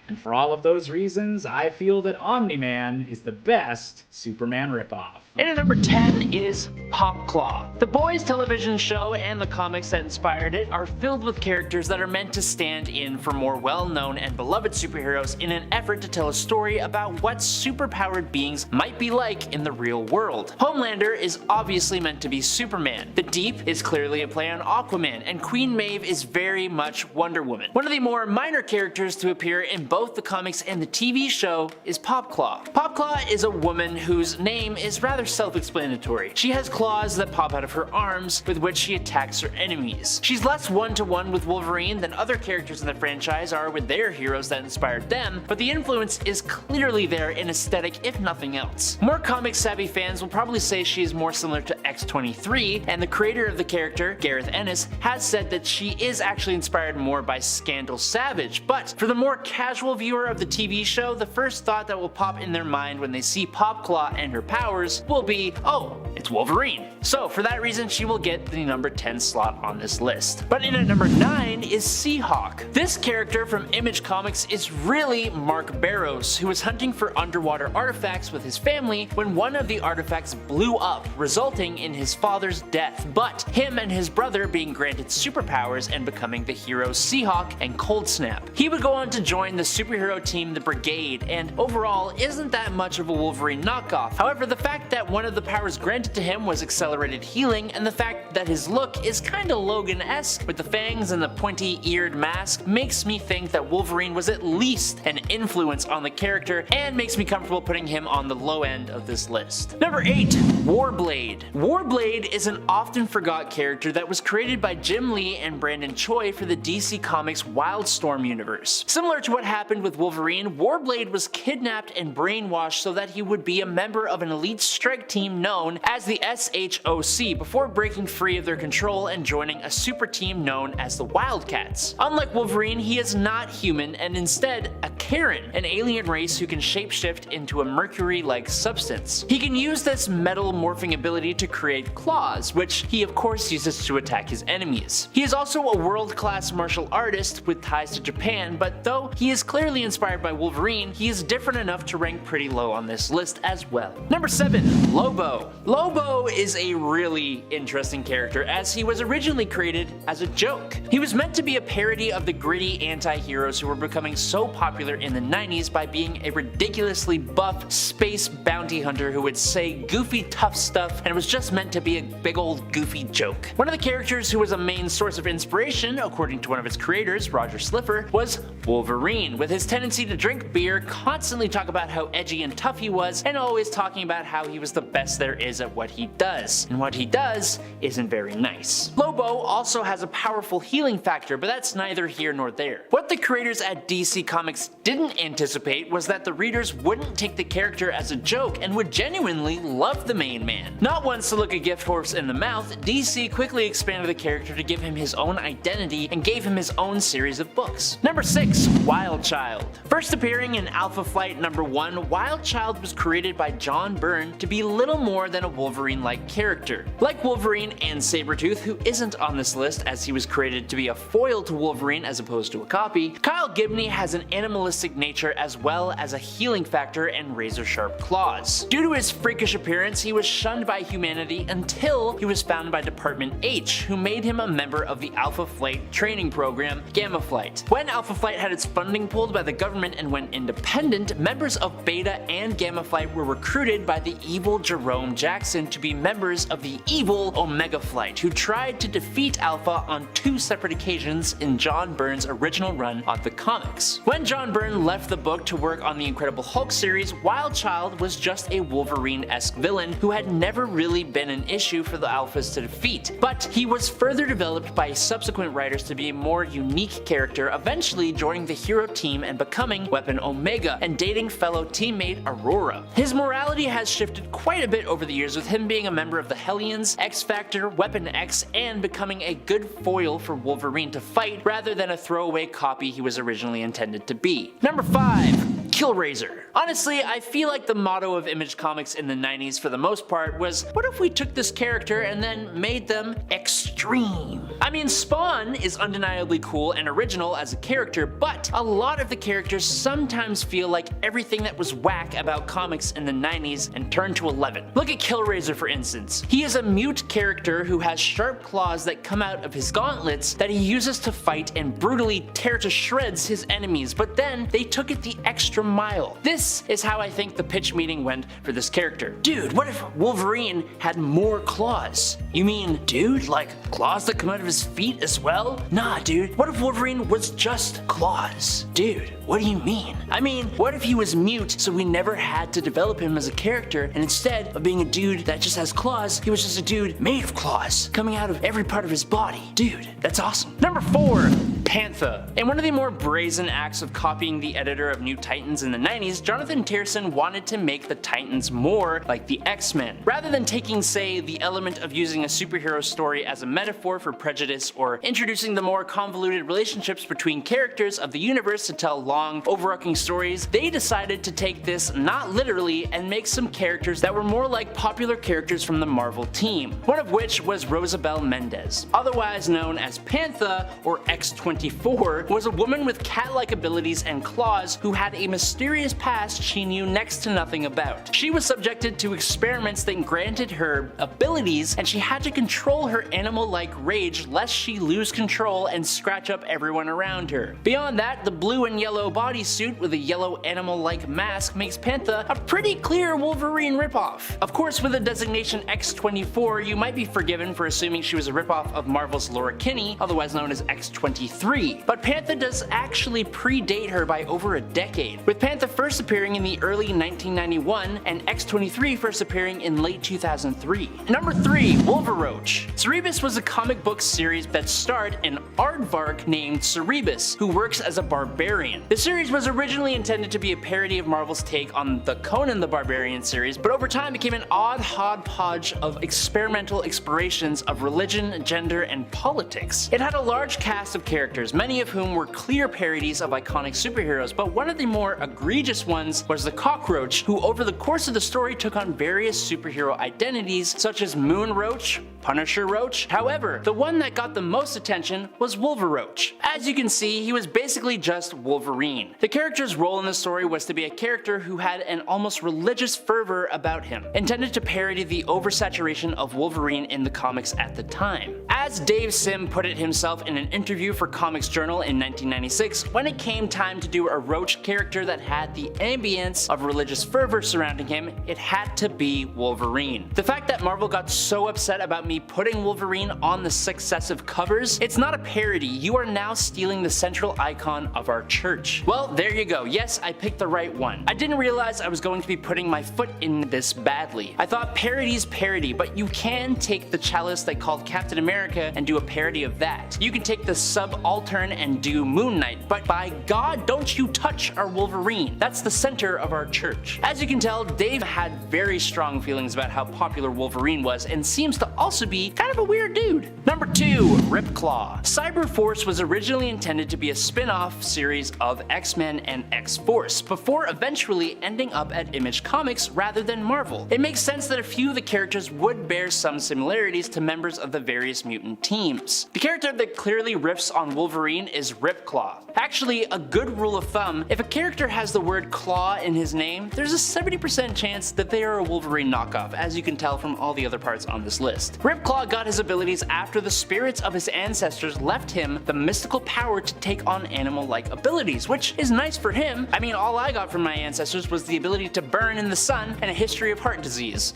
And for all of those reasons, I feel that Omni-Man is the best Superman ripoff. And at number 10 is Popclaw. The Boys television show and the comics that inspired it are filled with characters that are meant to stand in for more well-known and beloved superheroes in an effort to tell a story about what superpowered beings might be like in the real world. Homelander is obviously meant to be Superman. The Deep is clearly a play on Aquaman, and Queen Maeve is very much Wonder Woman. One of the more minor characters to appear in both the comics and the TV show is Popclaw. Popclaw is a woman whose name is rather self-explanatory. She has claws that pop out of her arms with which she attacks her enemies. She's less one-to-one with Wolverine than other characters in the franchise are with their heroes that inspired them, but the influence is clearly there in aesthetic if nothing else. More comic-savvy fans will probably say she is more similar to X-23, and the creator of the character, Gareth Ennis, has said that she is actually inspired more by Scandal Savage, but for the more casual viewer of the TV show, the first thought that will pop in their mind when they see Popclaw and her powers will be, oh, it's Wolverine. So for that reason, she will get the number 10 slot on this list. But in at number 9 is Seahawk. This character from Image Comics is really Mark Barrows, who was hunting for underwater artifacts with his family when one of the artifacts blew up, resulting in his father's death, but him and his brother being granted superpowers and becoming the heroes Seahawk and Cold Snap. He would go on to join the superhero team The Brigade, and overall isn't that much of a Wolverine knockoff. However, the fact that that one of the powers granted to him was accelerated healing, and the fact that his look is kinda Logan-esque with the fangs and the pointy-eared mask makes me think that Wolverine was at least an influence on the character and makes me comfortable putting him on the low end of this list. Number 8. Warblade. Warblade is an often forgot character that was created by Jim Lee and Brandon Choi for the DC Comics Wildstorm universe. Similar to what happened with Wolverine, Warblade was kidnapped and brainwashed so that he would be a member of an elite strike team known as the SHOC before breaking free of their control and joining a super team known as the Wildcats. Unlike Wolverine, he is not human and instead a Karen, an alien race who can shapeshift into a mercury-like substance. He can use this metal morphing ability to create claws, which he of course uses to attack his enemies. He is also a world-class martial artist with ties to Japan, but though he is clearly inspired by Wolverine, he is different enough to rank pretty low on this list as well. Number 7. Lobo. Lobo is a really interesting character as he was originally created as a joke. He was meant to be a parody of the gritty anti-heroes who were becoming so popular in the 90s by being a ridiculously buff space bounty hunter who would say goofy tough stuff and was just meant to be a big old goofy joke. One of the characters who was a main source of inspiration, according to one of its creators, Roger Slipher, was Wolverine, with his tendency to drink beer, constantly talk about how edgy and tough he was, and always talking about how he was the best there is at what he does. And what he does isn't very nice. Lobo also has a powerful healing factor, but that's neither here nor there. What the creators at DC Comics didn't anticipate was that the readers wouldn't take the character as a joke and would genuinely love the main man. Not once to look a gift horse in the mouth, DC quickly expanded the character to give him his own identity and gave him his own series of books. Number 6. Wildchild. First appearing in Alpha Flight number 1, Wildchild was created by John Byrne to be little more than a Wolverine-like character. Like Wolverine and Sabretooth, who isn't on this list as he was created to be a foil to Wolverine as opposed to a copy, Kyle Gibney has an animalistic nature as well as a healing factor and razor-sharp claws. Due to his freakish appearance, he was shunned by humanity until he was found by Department H, who made him a member of the Alpha Flight training program, Gamma Flight. When Alpha Flight had its funding pulled by the government and went independent, members of Beta and Gamma Flight were recruited by the evil Jerome Jackson to be members of the evil Omega Flight, who tried to defeat Alpha on 2 separate occasions in John Byrne's original run on the comics. When John Byrne left the book to work on the Incredible Hulk series, Wildchild was just a Wolverine-esque villain who had never really been an issue for the Alphas to defeat, but he was further developed by subsequent writers to be a more unique character, eventually joining the hero team and becoming Weapon Omega and dating fellow teammate Aurora. His morality has shifted quite a bit over the years, with him being a member of the Hellions, X-Factor, Weapon X, and becoming a good foil for Wolverine to fight rather than a throwaway copy he was originally intended to be. Number 5. Killraiser. Honestly, I feel like the motto of Image Comics in the 90s for the most part was, what if we took this character and then made them extreme? I mean, Spawn is undeniably cool and original as a character, but a lot of the characters sometimes feel like everything that was whack about comics in the 90s and turned to 11. Look at Killraiser for instance. He is a mute character who has sharp claws that come out of his gauntlets that he uses to fight and brutally tear to shreds his enemies, but then they took it the extra mile. This is how I think the pitch meeting went for this character. Dude, what if Wolverine had more claws? You mean, dude, like claws that come out of his feet as well? Nah, dude, what if Wolverine was just claws? Dude, what do you mean? I mean, what if he was mute so we never had to develop him as a character, and instead of being a dude that just has claws, he was just a dude made of claws, coming out of every part of his body? Dude, that's awesome. Number 4. Panther. In one of the more brazen acts of copying the editor of New Titans in the 90s, Jonathan Tierson wanted to make the Titans more like the X-Men. Rather than taking, say, the element of using a superhero story as a metaphor for prejudice or introducing the more convoluted relationships between characters of the universe to tell long, overarching stories, they decided to take this not literally and make some characters that were more like popular characters from the Marvel team, one of which was Rosabelle Mendez, otherwise known as Panther or X-23. X-24 was a woman with cat-like abilities and claws who had a mysterious past she knew next to nothing about. She was subjected to experiments that granted her abilities, and she had to control her animal-like rage lest she lose control and scratch up everyone around her. Beyond that, the blue and yellow bodysuit with a yellow animal-like mask makes Pantha a pretty clear Wolverine ripoff. Of course, with the designation X-24, you might be forgiven for assuming she was a ripoff of Marvel's Laura Kinney, otherwise known as X-23. But Pantha does actually predate her by over a decade, with Pantha first appearing in the early 1991 and X-23 first appearing in late 2003. Number 3. Wolveroach. Cerebus was a comic book series that starred an aardvark named Cerebus, who works as a barbarian. The series was originally intended to be a parody of Marvel's take on the Conan the Barbarian series, but over time became an odd hodgepodge of experimental explorations of religion, gender, and politics. It had a large cast of characters, many of whom were clear parodies of iconic superheroes, but one of the more egregious ones was the Cockroach, who over the course of the story took on various superhero identities such as Moon Roach, Punisher Roach. However, the one that got the most attention was Wolveroach. As you can see, he was basically just Wolverine. The character's role in the story was to be a character who had an almost religious fervor about him, intended to parody the oversaturation of Wolverine in the comics at the time. As Dave Sim put it himself in an interview for Comics Journal in 1996, when it came time to do a Roach character that had the ambience of religious fervor surrounding him, it had to be Wolverine. The fact that Marvel got so upset about me putting Wolverine on the successive covers, it's not a parody, you are now stealing the central icon of our church. Well, there you go, yes, I picked the right one. I didn't realize I was going to be putting my foot in this badly. I thought parody's parody, but you can take the chalice they called Captain America and do a parody of that. You can take the subaltern and do Moon Knight, but by God, don't you touch our Wolverine. That's the center of our church. As you can tell, Dave had very strong feelings about how popular Wolverine was and seems to also be kind of a weird dude. Number 2. Ripclaw. Cyberforce was originally intended to be a spin-off series of X-Men and X-Force, before eventually ending up at Image Comics rather than Marvel. It makes sense that a few of the characters would bear some similarities to members of the various mutant teams. The character that clearly riffs on Wolverine is Ripclaw. Actually, a good rule of thumb, if a character has the word claw in his name, there's a 70% chance that they are a Wolverine knockoff, as you can tell from all the other parts on this list. Ripclaw got his abilities after the spirits of his ancestors left him the mystical power to take on animal-like abilities, which is nice for him. I mean, all I got from my ancestors was the ability to burn in the sun and a history of heart disease.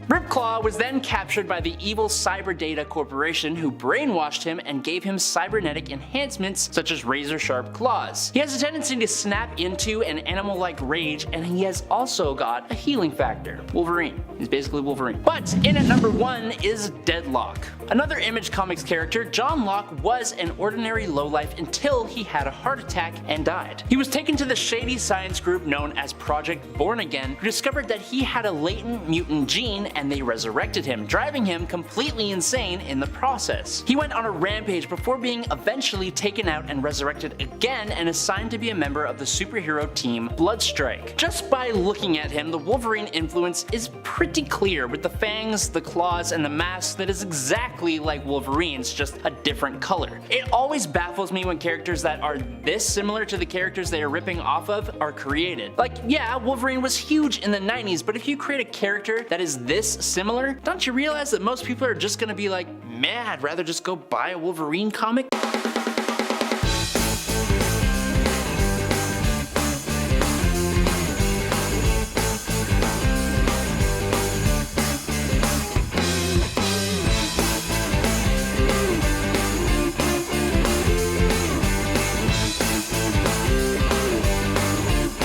Ripclaw was then captured by the evil Cyberdata Corporation, who brainwashed him and gave him cybernetic enhancements such as razor-sharp claws. He has a tendency to snap into an animal-like rage, and he has also got a healing factor. Wolverine. He's basically Wolverine. But in at number 1 is Deadlock. Another Image Comics character, John Locke was an ordinary lowlife until he had a heart attack and died. He was taken to the shady science group known as Project Born Again, who discovered that he had a latent mutant gene, and they resurrected him, driving him completely insane in the process. He went on a rampage before being eventually taken out and resurrected again and assigned to be a member of the superhero team Bloodstrike. Just by looking at him, the Wolverine influence is pretty clear, with the fangs, the claws, and the mask that is exactly like Wolverine's, just a different color. It always baffles me when characters that are this similar to the characters they are ripping off of are created. Like, yeah, Wolverine was huge in the 90s, but if you create a character that is this similar, don't you realize that most people are just gonna be like, meh, I'd rather just go buy a Wolverine comic?